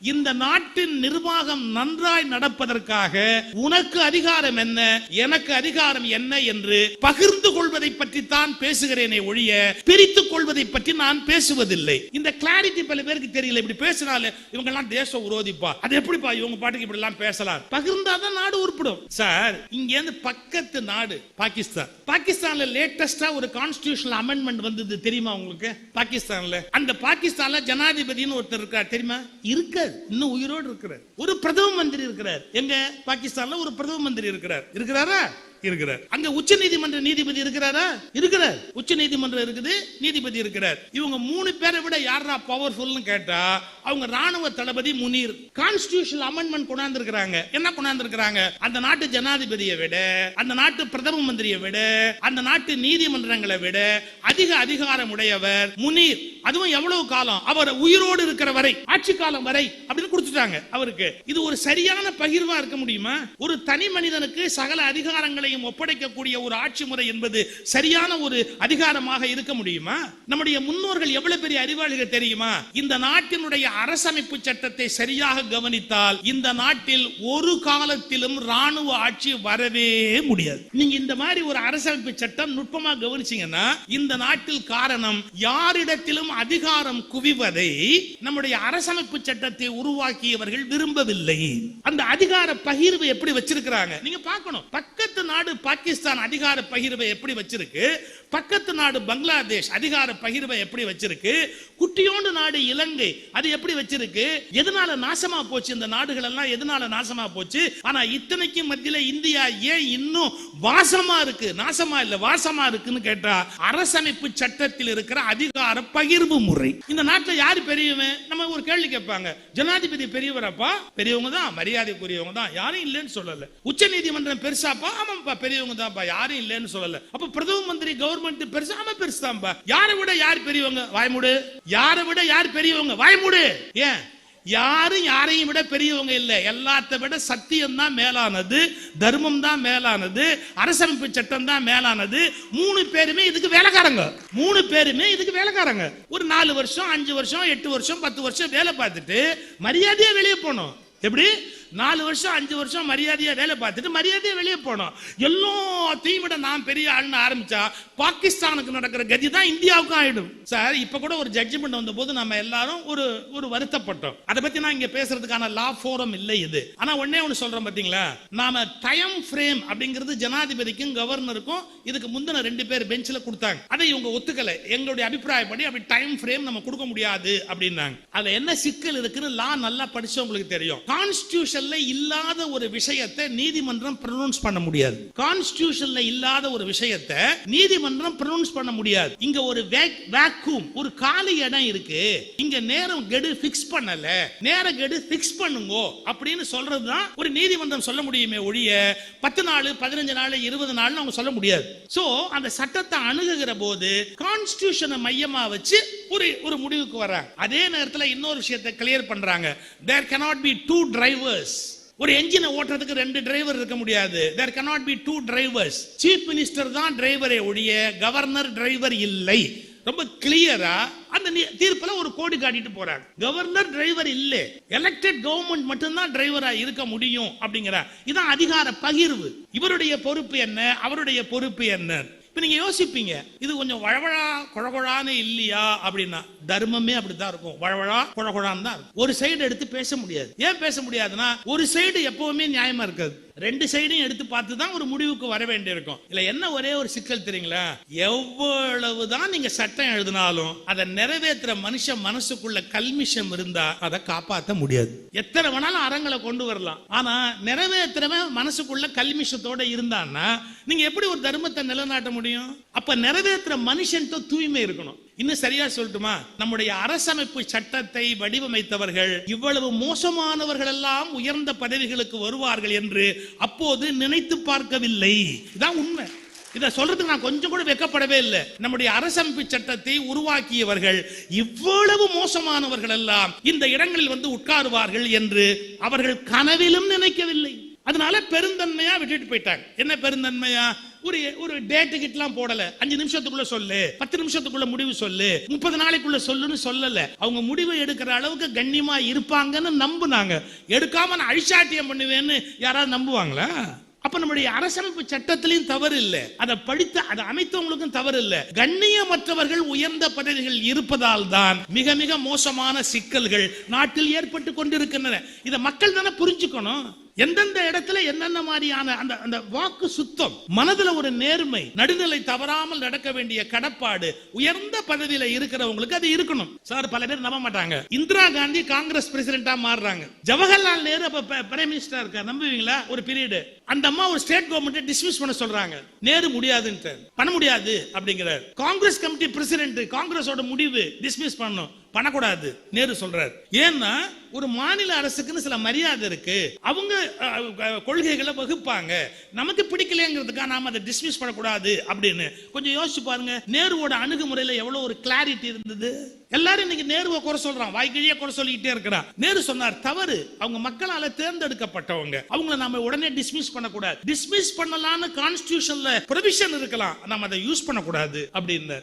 இந்த நாட்டின் நிர்வாகம் நன்றாய் நடப்பதற்காக உனக்கு அதிகாரம் என்ன, எனக்கு அதிகாரம் என்ன என்று பகிர்ந்து கொள்வதை பற்றி தான் பேசுகிறேனே ஒழிய பிரித்துக் கொள்வதை பற்றி நான் பேசுவதில்லை. இந்த கிளாரிட்டி பல பேருக்கு தெரியல. இப்படி பேசினால இவங்க எல்லாம் தேச விரோதிப்பா, அது எப்படிப்பா இவங்க பாட்டுக்கு இப்படி எல்லாம் பேசலாம்? பகிர்ந்தாதான் நாடு உருப்படும் சார். இங்க இருந்து பக்கத்து நாடு பாகிஸ்தான். பாகிஸ்தான்ல லேட்டஸ்டா ஒரு கான்ஸ்டிடியூஷனல் அமெண்ட்மெண்ட் வந்தது தெரியுமா உங்களுக்கு? பாகிஸ்தான்ல அந்த பாகிஸ்தான்ல ஜனாதிபதினு ஒருத்தர் இருக்கார் தெரியுமா? இருக்க இன்னும் உயிரோடு இருக்கிறார். ஒரு பிரதம மந்திரி இருக்கிறார். எங்க பாகிஸ்தான்ல ஒரு பிரதம மந்திரி இருக்கிறாரா? இருக்கிறார். அங்க உச்ச நீதிமன்ற நீதிபதி இருக்கிறாரா? இருக்கிறார். உச்ச நீதிமன்றம் இருக்குது, நீதிபதி இருக்கிறார். இவங்க 3 பேரை விட யாரா பவர்ஃபுல்னு கேட்டா அவங்க ராணுவ தளபதி முனீர். கான்ஸ்டிடியூஷனல் அமெண்ட்மெண்ட் கொண்டாந்து இருக்காங்க. என்ன கொண்டாந்து இருக்காங்க? அந்த நாட்டு ஜனாதிபதியை விட, அந்த நாட்டு பிரதம மந்திரியை விட, அந்த நாட்டு நீதிமன்றங்களை விட அதிக அதிகாரம் உடையவர் முனீர். அதுவும் எவ்வளவு காலம்? அவர் உயிரோடு இருக்கிற வரை, ஆட்சி காலம் வரை அப்படின்னு கொடுத்துட்டாங்க அவருக்கு. இது ஒரு சரியான பகிர்வா இருக்க முடியுமா? ஒரு தனி மனிதனுக்கு சகல அதிகாரங்களை ஒப்படைக்கக்கூடிய ஒரு ஆட்சி முறை என்பது சரியான ஒரு அதிகாரமாக இருக்க முடியுமா? நம்முடைய முன்னோர்கள் எவ்வளவு பெரிய அறிவாளிகள் தெரியுமா? இந்த நாட்டினுடைய அரசமைப்பு சட்டத்தை சரியாக கவனித்தால் இந்த நாட்டில் ஒரு காலத்திலும் ராணுவ ஆட்சி வரவே முடியாது. நீங்க இந்த மாதிரி ஒரு அரசமைப்பு சட்டம் நுட்பமா கவனிச்சீங்கன்னா இந்த நாட்டில் காரணம் யாரிடத்திலும் அதிகாரம் குவிவதை நம்முடைய அரசமைப்பு சட்டத்தை உருவாக்கியவர்கள் விரும்பவில்லை. அந்த அதிகார பகிர்வு எப்படி வச்சிருக்கிறாங்க நீங்க பார்க்கணும். பக்கத்து நாடு பாகிஸ்தான் அதிகார பகிர்வை எப்படி வச்சிருக்கு, பக்கத்து நாடு பங்களாதேஷ் அதிகார பகிர்வை எப்படி வச்சிருக்கு, குட்டியோண்டு நாடு இலங்கை அது எப்படி வச்சிருக்கு. எதனால நாசமா போச்சு இந்த நாடுகள் எல்லாம்? எதனால நாசமா போச்சு? ஆனா இத்தனைக்கு மத்தியில இந்தியா ஏன் இன்னும் வாசமா இருக்கு? நாசமா இல்ல, வாசமா இருக்குன்னு கேட்டா அரசமைப்பு சட்டத்தில் இருக்கிற அதிகார பகிர்வு முறை. இந்த நாட்டில் யாரு பெரியவன்? நம்ம ஒரு கேள்வி கேட்பாங்க. ஜனாதிபதி பெரியவரப்பா? பெரியவங்க தான், மரியாதைக்குரியவங்க தான், யாரும் இல்லைன்னு சொல்லல. உச்ச நீதிமன்றம் பெருசாப்பா? ஆமாப்பா பெரியவங்க தான்ப்பா, யாரும் இல்லைன்னு சொல்லல. அப்ப பிரதம மந்திரி கவர்மெண்ட் பெருசா? ஆமா பெருசுதான்பா. யாரை விட யார் பெரியவங்க? வாய்மூடு. யாரை விட யார் பெரியவங்க? வாய்மூடு. ஏன்? யாரும் யாரையும் விட பெரியவங்க இல்ல. எல்லாத்தை விட சத்தியம் தான் மேலானது, தர்மம் தான் மேலானது, அரசமைப்பு சட்டம் தான் மேலானது. 3 பேருமே இதுக்கு வேலைக்காரங்க. 3 பேருமே இதுக்கு வேலைக்காரங்க. ஒரு 4 வருஷம் 5 வருஷம் 8 வருஷம் 10 வருஷம் வேலை பார்த்துட்டு மரியாதையா வெளியே போனோம். எப்படி? 4 வருஷம் 5 வருஷம் மரியாதையா வேலை பார்த்துட்டு மரியாதையா வெளியே போனோம். எல்லாத்தையும் விட நான் பெரிய ஆளுன்னு ஆரம்பிச்சா பாகிஸ்தானுக்கு நடக்கிற கதி தான் இந்தியாவுக்கும் ஆயிடும் சார். இப்ப கூட ஒரு ஜட்ஜ்மெண்ட் வந்த போது நம்ம எல்லாரும் ஒரு வருத்தப்பட்டோம். அதை பத்தி நான் இங்க பேசுறதுக்கான லா ஃபோரம் இல்லை இது. ஆனா ஒண்ணே ஒண்ணு சொல்றேன் பாத்தீங்களா, நாம டைம் ஃப்ரேம் அப்படிங்கிறது ஜனாதிபதிக்கும் கவர்னருக்கும் இதுக்கு முந்தின 2 பேர் பெஞ்சில கொடுத்தாங்க. அதை இவங்க ஒத்துக்கல. எங்களுடைய அபிப்பிராயப்படி அப்படி டைம் ஃப்ரேம் நம்ம கொடுக்க முடியாது அப்படின்னாங்க. அதுல என்ன சிக்கல் இருக்குன்னு லா நல்லா படிச்சவங்களுக்கு தெரியும். கான்ஸ்டிடியூஷன்ல இல்லாத ஒரு விஷயத்தை நீதிமன்றம் ப்ரொனவுன்ஸ் பண்ண முடியாது. கான்ஸ்டிடியூஷன்ல இல்லாத ஒரு விஷயத்தை நீதிமன்றம் ப்ரொனவுன்ஸ் பண்ண முடியாது. இங்க ஒரு வேக்யூம், ஒரு காலி இடம் இருக்கு, இங்க நேரம் கெடு ஃபிக்ஸ் பண்ணல, நேர கெடு ஃபிக்ஸ் பண்ணுங்க அப்படின்னு சொல்றதுதான் ஒரு நீதிமன்றம் சொல்ல முடியுமே ஒழிய 10 நாள் 15 நாள் 20 நாள் அவங்க சொல்ல முடியாது. சோ அந்த சட்டத்தை அணுகுகிற போது கான்ஸ்டிடியூஷனை மையமா வச்சு ஒரு முடிவுக்கு வர்றாங்க. அதே நேரத்தில் இன்னொரு விஷயத்தை கிளியர் பண்றாங்க. there cannot be 2 drivers. ஒரு என்ஜினை ஓட்டுறதுக்கு 2 டிரைவர் இருக்க முடியாது. there cannot be 2 drivers. Chief minister தான் டிரைவரே ஒழிய கவர்னர் டிரைவர் இல்லை. ரொம்ப கிளியரா அந்த தீர்ப்புல ஒரு கோடி காட்டிட்டு போறாங்க. கவர்னர் டிரைவர் இல்ல, எலெக்டட் கவர்மெண்ட் மட்டும்தான் டிரைவரா இருக்க முடியும் அப்படிங்கிற இதான் அதிகார பகிர்வு. இவருடைய பொறுப்பு என்ன, அவருடைய பொறுப்பு என்ன? நீங்க யோசிப்பீங்க, இது கொஞ்சம் வழவழா குழகுழான்னு இல்லையா அப்படின்னா தர்மமே அப்படித்தான் இருக்கும். வழவழா குழகுழான்னு தான் இருக்கும். ஒரு சைடு எடுத்து பேச முடியாது. ஏன் பேச முடியாதுன்னா ஒரு சைடு எப்பவுமே நியாயமா இருக்காது. 2 சைடையும் எடுத்து பார்த்து தான் ஒரு முடிவுக்கு வர வேண்டி இருக்கும். இல்ல என்ன ஒரே ஒரு சிக்கல் தெரியுங்களா, எவ்வளவுதான் நீங்க சட்டம் எழுதினாலும் அதை நிறைவேற்ற மனுஷன் மனசுக்குள்ள கல்மிஷம் இருந்தா அதை காப்பாற்ற முடியாது. எத்தனை வேணாலும் அறங்களை கொண்டு வரலாம், ஆனா நிறைவேற்றவன் மனசுக்குள்ள கல்மிஷத்தோட இருந்தான்னா நீங்க எப்படி ஒரு தர்மத்தை நிலைநாட்ட முடியும்? அப்ப நிறைவேற்ற மனுஷன் தூய்மை இருக்கணும். இன்னும் சரியா சொல்லட்டுமா, நம்முடைய அரசமைப்பு சட்டத்தை வடிவமைத்தவர்கள் இவ்வளவு மோசமானவர்கள் எல்லாம் உயர்ந்த பதவிகளுக்கு வருவார்கள் என்று அப்போது நினைத்து பார்க்கவில்லை. இதான் உண்மை. இதை சொல்றதுக்கு நான் கொஞ்சம் கூட வெட்கப்படவே இல்லை. நம்முடைய அரசமைப்பு சட்டத்தை உருவாக்கியவர்கள் இவ்வளவு மோசமானவர்கள் எல்லாம் இந்த இடங்களில் வந்து உட்காருவார்கள் என்று அவர்கள் கனவிலும் நினைக்கவில்லை. அதனால பெருந்தன்மையா விட்டுட்டு போயிட்டாங்க. என்ன பெருந்தன்மையா? ஒரு டேட்டு கிட்டலாம் போடல. 5 நிமிஷத்துக்குள்ள சொல்லு, 10 நிமிஷத்துக்குள்ள முடிவு சொல்லு, 30 நாளைக்குள்ள சொல்லுன்னு சொல்லல. அவங்க முடிவு எடுக்கிற அளவுக்கு கண்ணியமா இருப்பாங்கன்னு நம்புனாங்க. எடுக்காம நான் அழிச்சாட்டியம் பண்ணுவேன்னு யாராவது நம்புவாங்களா? அப்ப நம்முடைய அரசமைப்பு சட்டத்திலையும் தவறு இல்லை, அதை படித்த அதை அமைத்தவங்களுக்கும் தவறு இல்லை. கண்ணியமற்றவர்கள் உயர்ந்த பதவிகள் இருப்பதால் தான் மிக மிக மோசமான சிக்கல்கள் நாட்டில் ஏற்பட்டு கொண்டிருக்கின்றன. இதை மக்கள் தானே புரிஞ்சுக்கணும். எந்தெந்த இடத்துல என்னென்ன மாதிரியான அந்த வாக்கு சுத்தம், மனதுல ஒரு நேர்மை, நடுநிலை தவறாமல் நடக்க வேண்டிய கடப்பாடு உயர்ந்த பதவியில இருக்கிறவங்களுக்கு அது இருக்கணும். சார் பல பேர் நம்ப மாட்டாங்க. இந்திரா காந்தி காங்கிரஸ் பிரசிடென்டா மாறுறாங்க, ஜவஹர்லால் நேரு அப்ப பிரைம் மினிஸ்டர் இருக்கார். நம்புவீங்களா? ஒரு பீரியட் அந்த அம்மா ஒரு ஸ்டேட் கவர்மெண்ட் டிஸ்மிஸ் பண்ண சொல்றாங்க. நேரு முடியாதுன்னு, பண்ண முடியாது அப்படிங்கிறார். காங்கிரஸ் கமிட்டி பிரசிடென்ட், காங்கிரஸோட முடிவு டிஸ்மிஸ் பண்ணணும், பண்ணக்கூடாது நேரு சொல்றாரு. ஏன்னா ஒரு மாநில அரசுக்குன்னு சில மரியாதை இருக்கு, அவங்க கொள்கைகளை வகுப்பாங்க, நமக்கு பிடிக்கலங்கிறதுக்காக நாம அதை டிஸ்மிஸ் பண்ணக்கூடாது அப்படின்னு. கொஞ்சம் யோசிச்சு பாருங்க, நேருவோட அணுகுமுறையில எவ்வளவு ஒரு கிளாரிட்டி இருந்தது. எல்லாரும் இன்னைக்கு நேருவை குறை சொல்றான், வாய்க்கிழியே குறை சொல்லிக்கிட்டே இருக்கிறான். நேரு சொன்னார் தவறு, அவங்க மக்களால தேர்ந்தெடுக்கப்பட்டவங்க, அவங்கள நாம உடனே டிஸ்மிஸ் பண்ணக்கூடாது. டிஸ்மிஸ் பண்ணலாம்னு கான்ஸ்டிடியூஷன்ல ப்ரொவிஷன் இருக்கலாம், நாம அதை யூஸ் பண்ணக்கூடாது அப்படின்னு.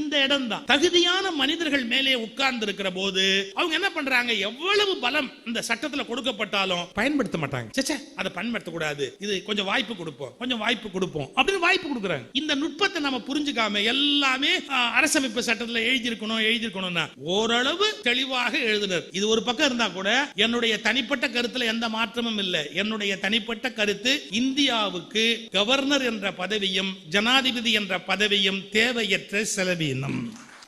இந்த இடம் தான் தகுதியான மனிதர்கள் மேலே உட்கார்ந்து இருக்கிற போது அவங்க என்ன பண்றாங்க, எவ்வளவு பலம் இந்த சட்டத்துல கொடுக்கப்பட்டாலும் பயன்படுத்த மாட்டாங்க. அதை பயன்படுத்த கூடாது, இது கொஞ்சம் வாய்ப்பு கொடுப்போம், கொஞ்சம் வாய்ப்பு கொடுப்போம் அப்படின்னு வாய்ப்பு கொடுக்குறாங்க. இந்த நுட்பத்தை நம்ம புரிஞ்சுக்காம எல்லாமே அரசமைப்பு சட்டத்துல எழுதியிருக்கணும் ஓரளவு தெளிவாக எழுதினர். இது ஒரு பக்கம் இருந்தா கூட என்னுடைய தனிப்பட்ட கருத்துல எந்த மாற்றமும் இல்லை. என்னுடைய தனிப்பட்ட கருத்து, இந்தியாவுக்கு கவர்னர் என்ற பதவியும் ஜனாதிபதி என்ற பதவியும் தேவையற்ற செலவீனம்.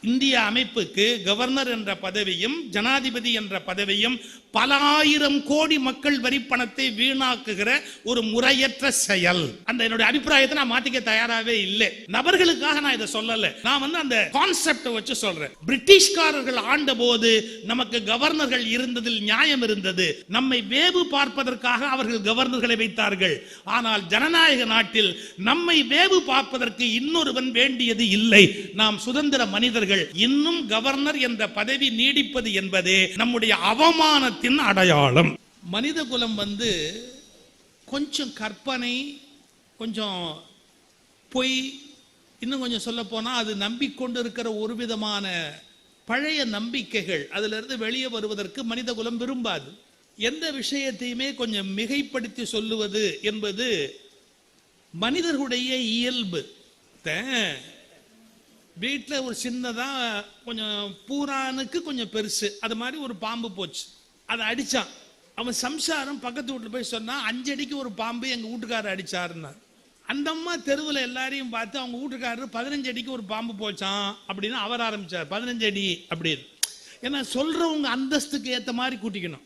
இந்திய அமைப்புக்கு கவர்னர் என்ற பதவியும் ஜனாதிபதி என்ற பதவியும் பல ஆயிரம் கோடி மக்கள் வரி பணத்தை வீணாக்குகிற ஒரு முறையற்ற செயல். அந்த என்னுடைய அபிப்பிராயத்தை நான் மாத்திக்க தயாராகவே இல்லை. நபர்களுக்காக நான் இதை சொல்லல, நான் அந்த கான்செப்ட் வச்சு சொல்றேன். பிரிட்டிஷ்காரர்கள் ஆண்ட போது நமக்கு கவர்னர்கள் இருந்ததில் நியாயம் இருந்தது. நம்மை வேவு பார்ப்பதற்காக அவர்கள் கவர்னர்களை வைத்தார்கள். ஆனால் ஜனநாயக நாட்டில் நம்மை வேவு பார்ப்பதற்கு இன்னொருவன் வேண்டியது இல்லை. நாம் சுதந்திர மனிதர்கள். இன்னும் கவர்னர் என்ற பதவி நீடிப்பது என்பதே நம்முடைய அவமானத்தின் அடையாளம். மனித குலம் கொஞ்சம் கற்பனை, கொஞ்சம் பொய், இன்னும் கொஞ்சம் சொல்ல போனா அது நம்பிக்கொண்டு இருக்கிற ஒரு விதமான பழைய நம்பிக்கைகள், அதுல இருந்து வெளியே வருவதற்கு மனித குலம் விரும்பாது. எந்த விஷயத்தையுமே கொஞ்சம் மிகைப்படுத்தி சொல்லுவது என்பது மனிதர்களுடைய இயல்பு. வீட்டில் ஒரு சின்னதா கொஞ்சம் பூரானுக்கு கொஞ்சம் பெருசு, அது மாதிரி ஒரு பாம்பு போச்சு, அதை அடிச்சான். அவன் சம்சாரம் பக்கத்து வீட்டில் போய் சொன்னா 5 அடிக்கு ஒரு பாம்பு எங்க வீட்டுக்காரர் அடிச்சாருன்னா. அந்த அம்மா தெருவில் எல்லாரையும் பார்த்து அவங்க வீட்டுக்காரர் 15 அடிக்கு ஒரு பாம்பு போச்சான் அப்படின்னு அவர் ஆரம்பிச்சார். 15 அடி அப்படின்னு. ஏன்னா சொல்றவங்க அந்தஸ்துக்கு ஏற்ற மாதிரி கூட்டிக்கணும்.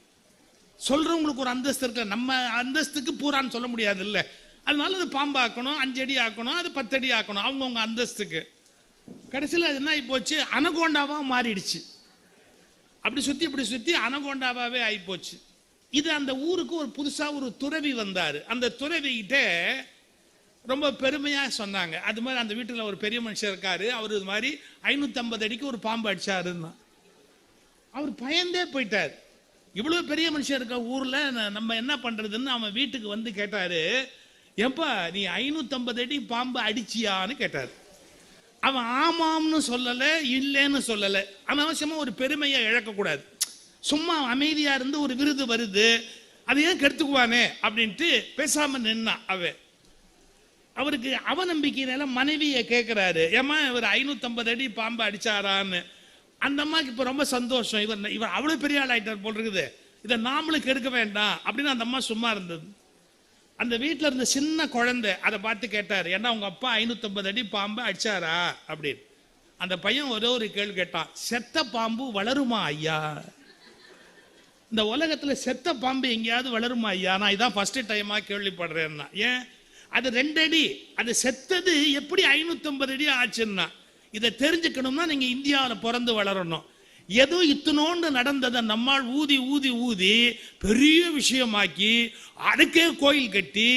சொல்றவங்களுக்கு ஒரு அந்தஸ்து இருக்கு, நம்ம அந்தஸ்துக்கு பூரான்னு சொல்ல முடியாது இல்லை. அதனால அது பாம்பு ஆக்கணும், 5 அடி ஆக்கணும், அது 10 அடி ஆக்கணும், அவங்கவுங்க அந்தஸ்துக்கு. கடைசியில் அது என்ன ஆகி போச்சு, அனகோண்டாவா மாறிடுச்சு. அப்படி சுத்தி அனகோண்டாவே ஆகி போச்சு. இது அந்த ஊருக்கு ஒரு புதுசா ஒரு துறவி வந்தாரு. அந்த துறவிகிட்ட ரொம்ப பெருமையா சொன்னாங்க. அது மாதிரி அந்த வீட்டுல ஒரு பெரிய மனுஷன் இருக்காரு, அவர் இது மாதிரி 550 அடிக்கு ஒரு பாம்பு அடிச்சாருன்னா. அவர் பயந்தே போயிட்டார். இவ்வளவு பெரிய மனுஷன் இருக்க ஊர்ல நம்ம என்ன பண்றதுன்னு அவன் வீட்டுக்கு கேட்டாரு, ஏப்பா நீ 550 அடி பாம்பு அடிச்சியான்னு கேட்டாரு. அவன் ஆமாம்னு சொல்லல, இல்லைன்னு சொல்லல. அனாவசியமா ஒரு பெருமையை இழக்கக்கூடாது. சும்மா அமைதியா இருந்து ஒரு விருது வருது, அதை ஏன் கெடுத்துக்குவானே அப்படின்ட்டு பேசாம நின்னா. அவருக்கு அவநம்பிக்கையினால மனைவியை கேட்கிறாரு, ஏமா இவர் 550 அடி பாம்பு அடிச்சாரான்னு. அந்த அம்மாக்கு இப்ப ரொம்ப சந்தோஷம், இவர் அவ்வளவு பெரிய ஆள் ஆயிட்டார் போல் இருக்குது, இதை நாமளும் கெடுக்க வேண்டாம் அப்படின்னு அந்த அம்மா சும்மா இருந்தது. அந்த வீட்டில் இருந்த சின்ன குழந்தை அதை பார்த்து கேட்டார், ஏன்னா உங்க அப்பா 550 அடி பாம்பு அடிச்சாரா அப்படின்னு. அந்த பையன் ஒரே ஒரு கேள்வி கேட்டான், செத்த பாம்பு வளருமா ஐயா? இந்த உலகத்துல செத்த பாம்பு எங்கேயாவது வளருமா ஐயா? நான் இதான் ஃபர்ஸ்ட் டைமா கேள்விப்படுறேன்னா. ஏன்? அது 2 அடி, அது செத்தது எப்படி 550 அடி ஆச்சுன்னா. இதை தெரிஞ்சுக்கணும்னா நீங்க இந்தியாவில் பிறந்து வளரணும். ஏதோ இத்தனோண்டு நடந்ததை நம்மால் ஊதி ஊதி ஊதி பெரிய விஷயமாக்கி அதுக்கே கோயில் கட்டி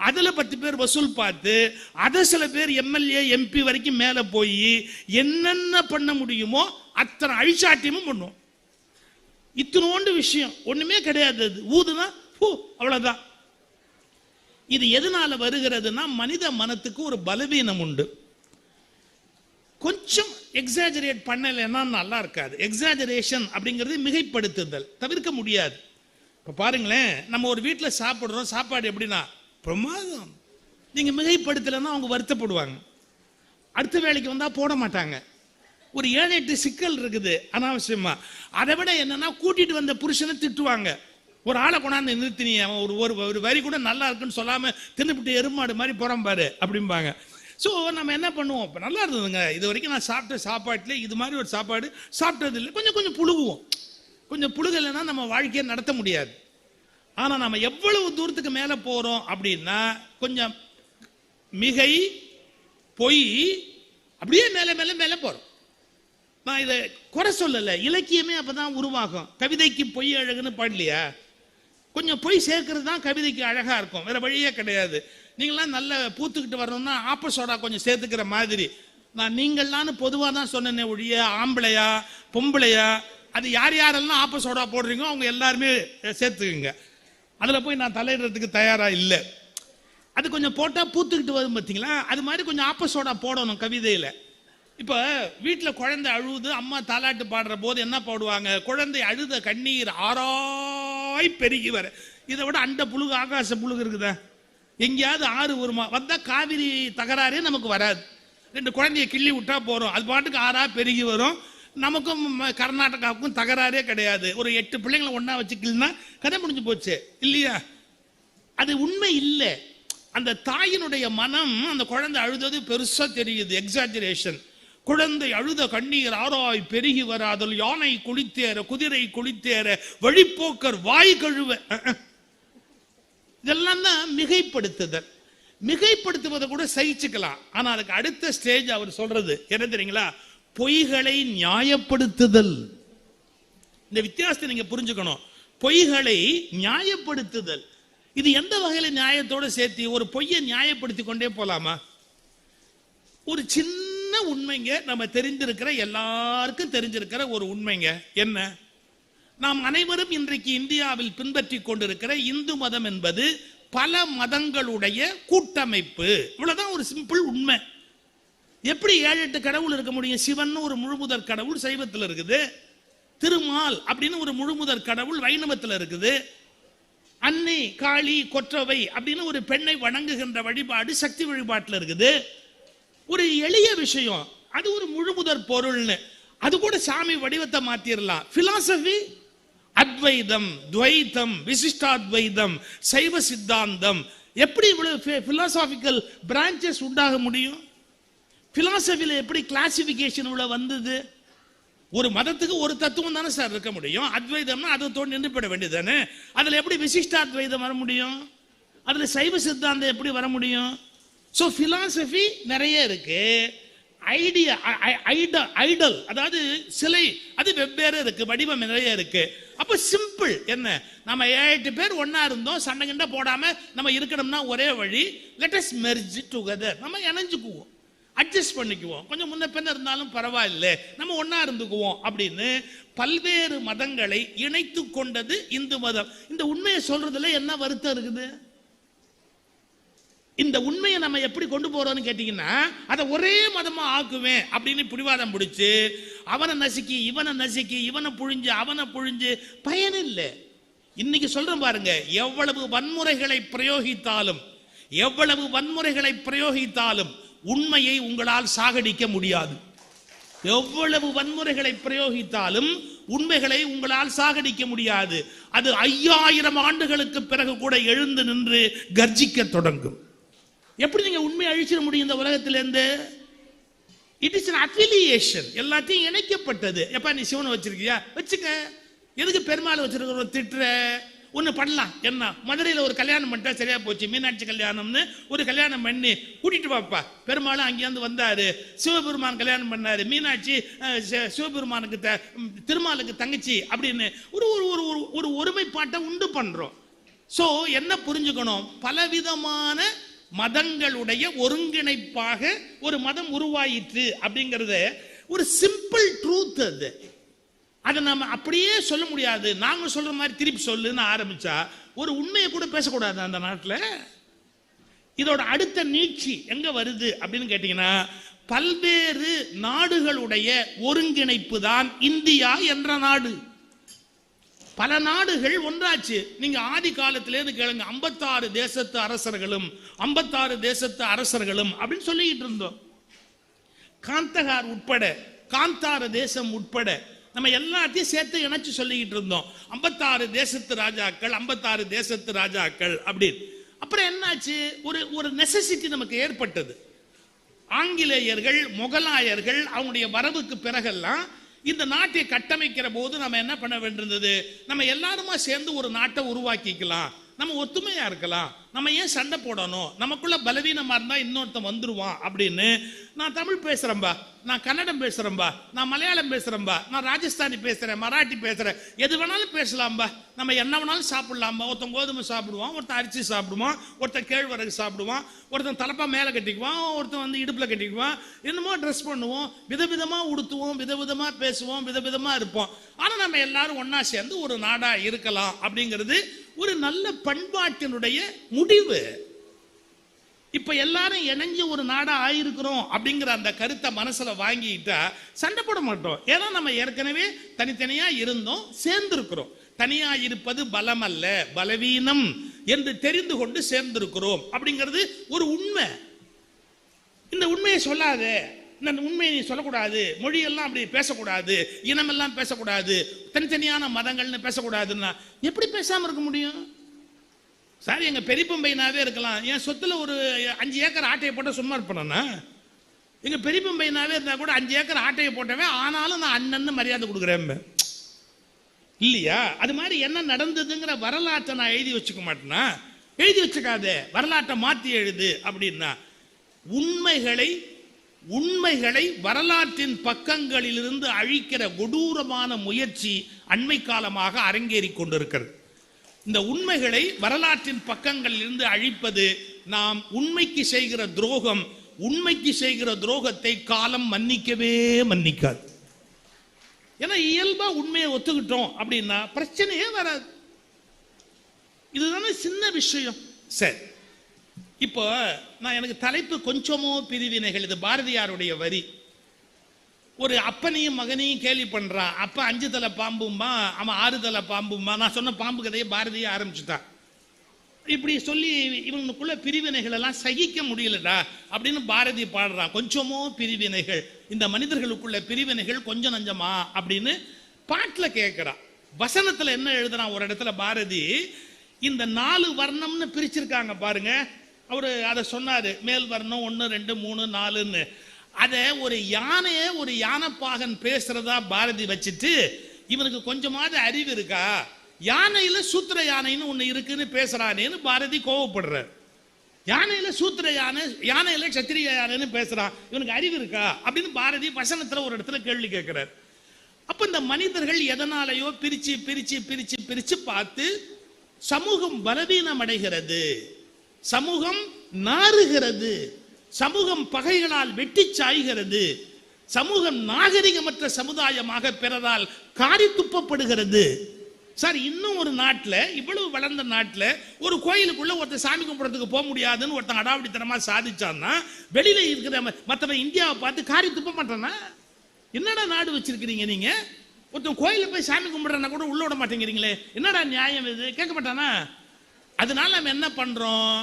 அதுல 10 பேர் வசூல் பார்த்து அதை சில பேர் எம்எல்ஏ எம்பி வரைக்கும் மேல போய் என்னென்ன பண்ண முடியுமோ அத்தனை அழிச்சாட்டியமும் பண்ணும். இத்தனோண்டு விஷயம் ஒண்ணுமே கிடையாது, அது ஊதுனா அவ்வளவுதான். இது எதனால வருகிறதுனா மனித மனத்துக்கு ஒரு பலவீனம் உண்டு. கொஞ்சம் எக்ஸாஜரேட் பண்ணலைன்னா நல்லா இருக்காது. எக்ஸாஜரேஷன் அப்படிங்கிறது மிகைப்படுத்துதல், தவிர்க்க முடியாது. இப்போ பாருங்களேன், நம்ம ஒரு வீட்டில் சாப்பிட்றோம், சாப்பாடு எப்படின்னா பிரமாதம், நீங்க மிகைப்படுத்தலைன்னா அவங்க வருத்தப்படுவாங்க, அடுத்த வேலைக்கு வந்தா போட மாட்டாங்க. ஒரு 7-8 சிக்கல் இருக்குது அனாவசியமா. அதை விட என்னன்னா, கூட்டிட்டு வந்த புருஷனை திட்டுவாங்க. ஒரு ஆளை கொண்டாந்து நிறுத்தினி, அவன் ஒரு வரி கூட நல்லா இருக்குன்னு சொல்லாம தின்னுபிட்டு எருமாடு மாதிரி போறான் பாரு அப்படிம்பாங்க. ஸோ நம்ம என்ன பண்ணுவோம், இப்போ நல்லா இருந்ததுங்க, இது வரைக்கும் நான் சாப்பிட்ட சாப்பாட்டில் இது மாதிரி ஒரு சாப்பாடு சாப்பிட்டது இல்லை, கொஞ்சம் புழுகுவோம். கொஞ்சம் புழுகலைன்னா நம்ம வாழ்க்கையை நடத்த முடியாது. ஆனால் நம்ம எவ்வளவு தூரத்துக்கு மேலே போகிறோம் அப்படின்னா, கொஞ்சம் மிகை பொய் அப்படியே மேலே மேலே மேலே போகிறோம். நான் இதை குறை சொல்லலை, இலக்கியமே அப்போதான் உருவாகும். கவிதைக்கு பொய் அழகுன்னு பாடலையா? கொஞ்சம் பொய் சேர்க்கறது தான் கவிதைக்கு அழகாக இருக்கும், வேற வழியே கிடையாது. நீங்களாம் நல்ல பூத்துக்கிட்டு வரணும்னா ஆப்ப சோடா கொஞ்சம் சேர்த்துக்கிற மாதிரி. நான் நீங்களான்னு பொதுவாக தான் சொன்னேனே ஒழிய, ஆம்பளையா பொம்பளையா அது யார் யாரெல்லாம் ஆப்ப சோடா போடுறீங்க அவங்க எல்லாருமே சேர்த்துக்குங்க. அதில் போய் நான் தலையிடுறதுக்கு தயாராக இல்லை. அது கொஞ்சம் போட்டால் பூத்துக்கிட்டு வரும் பார்த்தீங்களா, அது மாதிரி கொஞ்சம் ஆப்ப சோடா போடணும் கவிதையில். இப்போ வீட்டில் குழந்தை அழுது அம்மா தாலாட்டு பாடுற போது என்ன பாடுவாங்க, குழந்தை அழுத கண்ணீர் ஆராய் பெருகி வர. இதை விட அண்ட புழுகு ஆகாச புழுகு இருக்குதா? எங்கேயாவது ஆறு வருமா? வந்தால் காவிரி தகராறே நமக்கு வராது. 2 குழந்தைய கிள்ளி விட்டா போகிறோம், அது பாட்டுக்கு ஆறா பெருகி வரும். நமக்கும் கர்நாடகாவுக்கும் தகராறே கிடையாது. ஒரு 8 பிள்ளைங்களை ஒன்றா வச்சுக்கலன்னா கதை முடிஞ்சு போச்சு இல்லையா? அது உண்மை இல்லை. அந்த தாயினுடைய மனம் அந்த குழந்தை அழுதது பெருசாக தெரியுது, எக்ஸாஜரேஷன். குழந்தை அழுத கண்ணீர் ஆராய் பெருகி வராதல், யானை குளித்தேற குதிரை குளித்தேற வழிப்போக்கர் வாய் கழுவ. இதெல்லாம் தான் மிகைப்படுத்துதல். மிகைப்படுத்துவதை கூட சகிச்சுக்கலாம். ஆனா அதுக்கு அடுத்த ஸ்டேஜ் அவர் சொல்றது என்ன தெரியுங்களா? பொய்களை நியாயப்படுத்துதல். இந்த வித்தியாசத்தை நீங்க புரிஞ்சுக்கணும். பொய்களை நியாயப்படுத்துதல், இது எந்த வகையில நியாயத்தோட சேர்த்து ஒரு பொய்யை நியாயப்படுத்தி கொண்டே போலாமா? ஒரு சின்ன உண்மைங்க, நம்ம தெரிந்திருக்கிற எல்லாருக்கும் தெரிஞ்சிருக்கிற ஒரு உண்மைங்க. என்ன? நாம் அனைவரும் இன்றைக்கு இந்தியாவில் பின்பற்றி கொண்டிருக்கிற இந்து மதம் என்பது பல மதங்களுடைய கூட்டமைப்பு. இவ்வளவுதான் ஒரு சிம்பிள் உண்மை. எப்படி 7-8 கடவுள் இருக்க முடியும்? சிவன் ஒரு முழுமுதற் கடவுள் சைவத்தில் இருக்குது, திருமால் அப்படின்னு ஒரு முழுமுதற் கடவுள் வைணவத்தில் இருக்குது, அன்னை காளி கொற்றவை அப்படின்னு ஒரு பெண்ணை வணங்குகின்ற வழிபாடு சக்தி வழிபாட்டில் இருக்குது. ஒரு எளிய விஷயம், அது ஒரு முழுமுதற் பொருள்னு. அது கூட சாமி வடிவத்தை மாத்திரலாம். பிலாசபி அத்வைதம், துவைதம், விசிஷ்டாத்வைதம், சைவ சித்தாந்தம், எப்படி இவ்வளவு பிலாசாபிக்கல் பிரான்சஸ் உண்டாக முடியும்? பிலாசபியில் எப்படி கிளாசிபிகேஷன் இவ்வளவு வந்தது? ஒரு மதத்துக்கு ஒரு தத்துவம் தானே சார் இருக்க முடியும். அத்வைதம்னா அதோடு நின்றுபட வேண்டியது தானே. அதுல எப்படி விசிஷ்டாத்வைதம் வர முடியும்? அதுல சைவ சித்தாந்தம் எப்படி வர முடியும்? ஸோ பிலாசபி நிறைய இருக்கு. ஐடியா ஐடல் அதாவது சிலை, அது வெவ்வேறு இருக்கு, வடிவம் நிறைய இருக்கு. அப்ப சிம்பிள் என்ன, நம்ம 7-8 பேர் ஒன்னா இருந்தோம், சண்டை கிண்ட போடாம நம்ம இருக்கணும்னா ஒரே வழி, லெட் அஸ் மெர்ஜ் டுகெதர். நம்ம இணைஞ்சுக்குவோம், அட்ஜஸ்ட் பண்ணிக்குவோம், கொஞ்சம் முன்ன பின்ன இருந்தாலும் பரவாயில்லை, நம்ம ஒன்னா இருந்துக்குவோம் அப்படின்னு பல்வேறு மதங்களை இணைத்து கொண்டது இந்து மதம். இந்த உண்மையை சொல்றதுல என்ன வருத்தம் இருக்குது? இந்த உண்மையை நம்ம எப்படி கொண்டு போறோம்னு கேட்டீங்கன்னா, அதை ஒரே மதமா ஆக்குவேன் அப்படின்னு பிடிவாதம் பிடிச்சு அவனை நசுக்கி இவனை நசுக்கி இவனை புழிஞ்சு அவனை புழிஞ்சு பயன் இல்லை. இன்னைக்கு சொல்றேன் பாருங்க, எவ்வளவு வன்முறைகளை பிரயோகித்தாலும் உண்மையை உங்களால் சாகடிக்க முடியாது. எவ்வளவு வன்முறைகளை பிரயோகித்தாலும் உண்மைகளை உங்களால் சாகடிக்க முடியாது. அது 5000 ஆண்டுகளுக்கு பிறகு கூட எழுந்து நின்று கர்ஜிக்க தொடங்கும். எப்படி நீங்க உண்மையை அழிச்சிட முடியும் இந்த உலகத்திலிருந்து? It is an affiliation. எல்லாத்தையும் இணைக்கப்பட்டது. எப்ப நீ சிவனை வச்சிருக்கியா வச்சுக்க, எதுக்கு பெருமாள் வச்சிருக்கிற திட்டுற? ஒண்ணு பண்ணலாம். என்ன, மதுரையில் ஒரு கல்யாணம் பண்ணிட்டா சரியா போச்சு, மீனாட்சி கல்யாணம்னு ஒரு கல்யாணம் பண்ணி கூட்டிட்டு வாப்பா. பெருமாளும் அங்கேருந்து வந்தாரு, சிவபெருமான் கல்யாணம் பண்ணாரு, மீனாட்சி சிவபெருமானுக்கு திருமாலுக்கு தங்கச்சி அப்படின்னு ஒரு ஒருமைப்பாட்டை உண்டு பண்றோம். சோ என்ன புரிஞ்சுக்கணும், பலவிதமான மதங்களுடைய ஒருங்கிணைப்பாக ஒரு மதம் உருவாயிற்று அப்படிங்கறத ஒரு சிம்பிள் ட்ரூத். அது அதை நம்ம அப்படியே சொல்ல முடியாது. நாங்க சொல்ற மாதிரி திருப்பி சொல்லுன்னு ஆரம்பிச்சா ஒரு உண்மையை கூட பேசக்கூடாது அந்த நாட்டில். இதோட அடுத்த நீட்சி எங்க வருது அப்படின்னு கேட்டீங்கன்னா, பல்வேறு நாடுகளுடைய ஒருங்கிணைப்பு தான் இந்தியா என்ற நாடு. பல நாடுகள் ஒன்றாச்சு. நீங்க ஆதி காலத்திலேருந்து கேளுங்க, 56 தேசத்து அரசர்களும் 56 தேசத்து அரசர்களும் அப்படின்னு சொல்லிக்கிட்டு இருந்தோம். காந்தகார் உட்பட, காந்தார தேசம் உட்பட நம்ம எல்லாத்தையும் சேர்த்து இணைச்சு சொல்லிக்கிட்டு இருந்தோம். 56 தேசத்து ராஜாக்கள், 56 தேசத்து ராஜாக்கள் அப்படின்னு. அப்புறம் என்னாச்சு, ஒரு நெசசிட்டி நமக்கு ஏற்பட்டது. ஆங்கிலேயர்கள், முகலாயர்கள் அவங்களுடைய வரவுக்கு பிறகெல்லாம் இந்த நாட்டை கட்டமைக்கிற போது நம்ம என்ன பண்ண வேண்டியிருந்தது, நம்ம எல்லாருமா சேர்ந்து ஒரு நாட்டை உருவாக்கிக்கலாம், நம்ம ஒத்துமையா இருக்கலாம், நம்ம ஏன் சண்டை போடணும், நமக்குள்ள பலவீனமா இருந்தா இன்னொருத்தன் வந்துருவான் அப்படின்னு. நான் தமிழ் பேசுறேன்பா, நான் கன்னடம் பேசுறேன்பா, நான் மலையாளம் பேசுறேன்பா, நான் ராஜஸ்தானி பேசுறேன், மராட்டி பேசுறேன், எது வேணாலும் பேசலாம்பா, நம்ம என்ன வேணாலும் சாப்பிடலாம்பா. ஒருத்தன் கோதுமை சாப்பிடுவான், ஒருத்தன் அரிசி சாப்பிடுவான், ஒருத்தன் கேழ்வரகு சாப்பிடுவான், ஒருத்தன் தலப்பா மேலே கட்டிக்குவான், ஒருத்தன் வந்து இடுப்புல கட்டிக்குவான், என்னமோ ட்ரெஸ் பண்ணுவோம், விதவிதமா உடுத்துவோம், விதவிதமா பேசுவோம், விதவிதமா இருப்போம். ஆனா நம்ம எல்லாரும் ஒன்னா சேர்ந்து ஒரு நாடா இருக்கலாம் அப்படிங்கிறது ஒரு நல்ல பண்பாட்டினுடைய முடிவு. இப்ப எல்லாரும் இணைஞ்சு ஒரு நாடா ஆயிருக்கிறோம் அப்படிங்கிற அந்த கருத்தை மனசுல வாங்கிட்டா சண்டை போட மாட்டோம். ஏன்னா நம்ம ஏற்கனவே தனித்தனியா இருந்தோம், சேர்ந்திருக்கிறோம். தனியா இருப்பது பலம் அல்ல, பலவீனம் என்று தெரிந்து கொண்டு சேர்ந்திருக்கிறோம் அப்படிங்கிறது ஒரு உண்மை. இந்த உண்மையை சொல்லாத, இந்த உண்மையை நீ சொல்லக்கூடாது, மொழியெல்லாம் அப்படி பேசக்கூடாது, இனமெல்லாம் பேசக்கூடாது, தனித்தனியான மதங்கள்னு பேசக்கூடாதுன்னா எப்படி பேசாம இருக்க முடியும்? சார், எங்க பெரியப்பம்பையனாவே இருக்கலாம், என் சொத்துல ஒரு 5 ஏக்கர் ஆட்டையை போட்ட சும்மா இருப்பேனா? எங்க பெரியப்பம்பையனாவே இருந்தா கூட 5 ஏக்கர் ஆட்டையை போட்டவன், ஆனாலும் நான் அண்ணன் மரியாதை கொடுக்குறேன் இல்லையா? அது மாதிரி என்ன நடந்ததுங்கிற வரலாற்றை நான் எழுதி வச்சுக்க மாட்டேன்னா? எழுதி வச்சுக்காத, வரலாற்றை மாற்றி எழுது அப்படின்னா. உண்மைகளை வரலாற்றின் பக்கங்களிலிருந்து அழிக்கிற கொடூரமான முயற்சி அண்மை காலமாக அரங்கேறி கொண்டிருக்கிறது. இந்த உண்மைகளை வரலாற்றின் பக்கங்களில் இருந்து அழிப்பது நாம் உண்மைக்கு செய்கிற துரோகம். உண்மைக்கு செய்கிற துரோகத்தை காலம் மன்னிக்கவே மன்னிக்காது. ஏன்னா இயல்பா உண்மையை ஒத்துக்கிட்டோம் அப்படின்னா பிரச்சனையே வராது. இதுதானே சின்ன விஷயம். சரி, இப்போ நான் எனக்கு தலைப்பு கொஞ்சமோ பிரிவினைகள். இது பாரதியாருடைய வரி. ஒரு அப்பனையும் மகனையும் கேலி பண்றான். அப்ப 5 தலை பாம்புமா, அவன் 6 தலை பாம்புமா. நான் சொன்ன பாம்பு கதையை பாரதியை ஆரம்பிச்சுட்டான். இப்படி சொல்லி இவங்களுக்குள்ள பிரிவினைகள் எல்லாம் சகிக்க முடியலடா அப்படின்னு பாரதி பாடுறான். கொஞ்சமோ பிரிவினைகள், இந்த மனிதர்களுக்குள்ள பிரிவினைகள் கொஞ்சம் நஞ்சமா அப்படின்னு பாட்டுல கேட்கிறான். வசனத்துல என்ன எழுதுறான் ஒரு இடத்துல பாரதி, இந்த 4 வர்ணம்னு பிரிச்சிருக்காங்க பாருங்க. அவரு அதை சொன்னாரு, மேல் வர்ணம் 1 2 3 4ன்னு. அதை ஒரு யானைப்பாகன் பேசுறதா பாரதி வச்சுட்டு, இவனுக்கு கொஞ்சமாவது அறிவு இருக்கா, யானையில சூத்திர யானைன்னு ஒண்ணு இருக்குன்னு பேசுறானேன்னு பாரதி கோவப்படுறார். யானையில சூத்திர யானை, யானையில சத்திரிய யானைன்னு பேசுறான், இவனுக்கு அறிவு இருக்கா அப்படின்னு பாரதி வசனத்துல ஒரு இடத்துல கேள்வி கேட்கிறார். அப்ப இந்த மனிதர்கள் எதனாலையோ பிரிச்சு பிரிச்சு பிரிச்சு பிரிச்சு பார்த்து சமூகம் பலவீனம் அடைகிறது, சமூகம் நாறுகிறது, சமூகம் பகைகளால் வெட்டி சாய்கிறது, சமூகம் நாகரிகமற்ற சமுதாயமாக பிறரால் காரி துப்பப்படுகிறது. சார், இன்னும் ஒரு நாட்டில், இவ்வளவு வளர்ந்த நாட்டில் ஒரு கோயிலுக்குள்ள ஒருத்தர் சாமி கும்பிட்றதுக்கு போக முடியாதுன்னு ஒருத்தன் அடாவடித்தனமா சாதிச்சான்னா, வெளியில இருக்கிற மற்றவன் இந்தியாவை பார்த்து காரி துப்ப மாட்டானா? என்னடா நாடு வச்சிருக்கிறீங்க நீங்க? ஒருத்தன் கோயில போய் சாமி கும்பிடுறனா கூட உள்ள விட மாட்டேங்கிறீங்களே, என்னடா நியாயம் இது? கேட்க மாட்டானா? அதனால நம்ம என்ன பண்றோம்,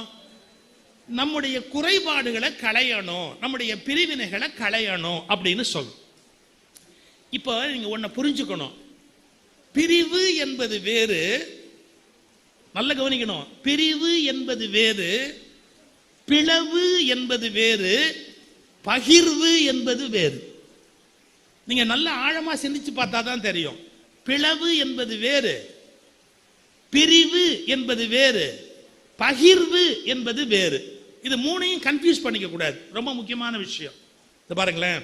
நம்முடைய குறைபாடுகளை களையணும், நம்முடைய பிரிவினைகளை களையணும் அப்படின்னு சொல்லும். இப்போ நீங்க ஒன்ன புரிஞ்சுக்கணும், பிரிவு என்பது வேறு, நல்ல கவனிக்கணும். பிரிவு என்பது வேறு, பிளவு என்பது வேறு, பகிர்வு என்பது வேறு. நீங்க நல்ல ஆழமா சிந்திச்சு பார்த்தா தான் தெரியும். பிளவு என்பது வேறு, பிரிவு என்பது வேறு, பகிர்வு என்பது வேறு. இது மூணையும் கன்ஃபியூஸ் பண்ணிக்க கூடாது, ரொம்ப முக்கியமான விஷயம். இது பாருங்களேன்,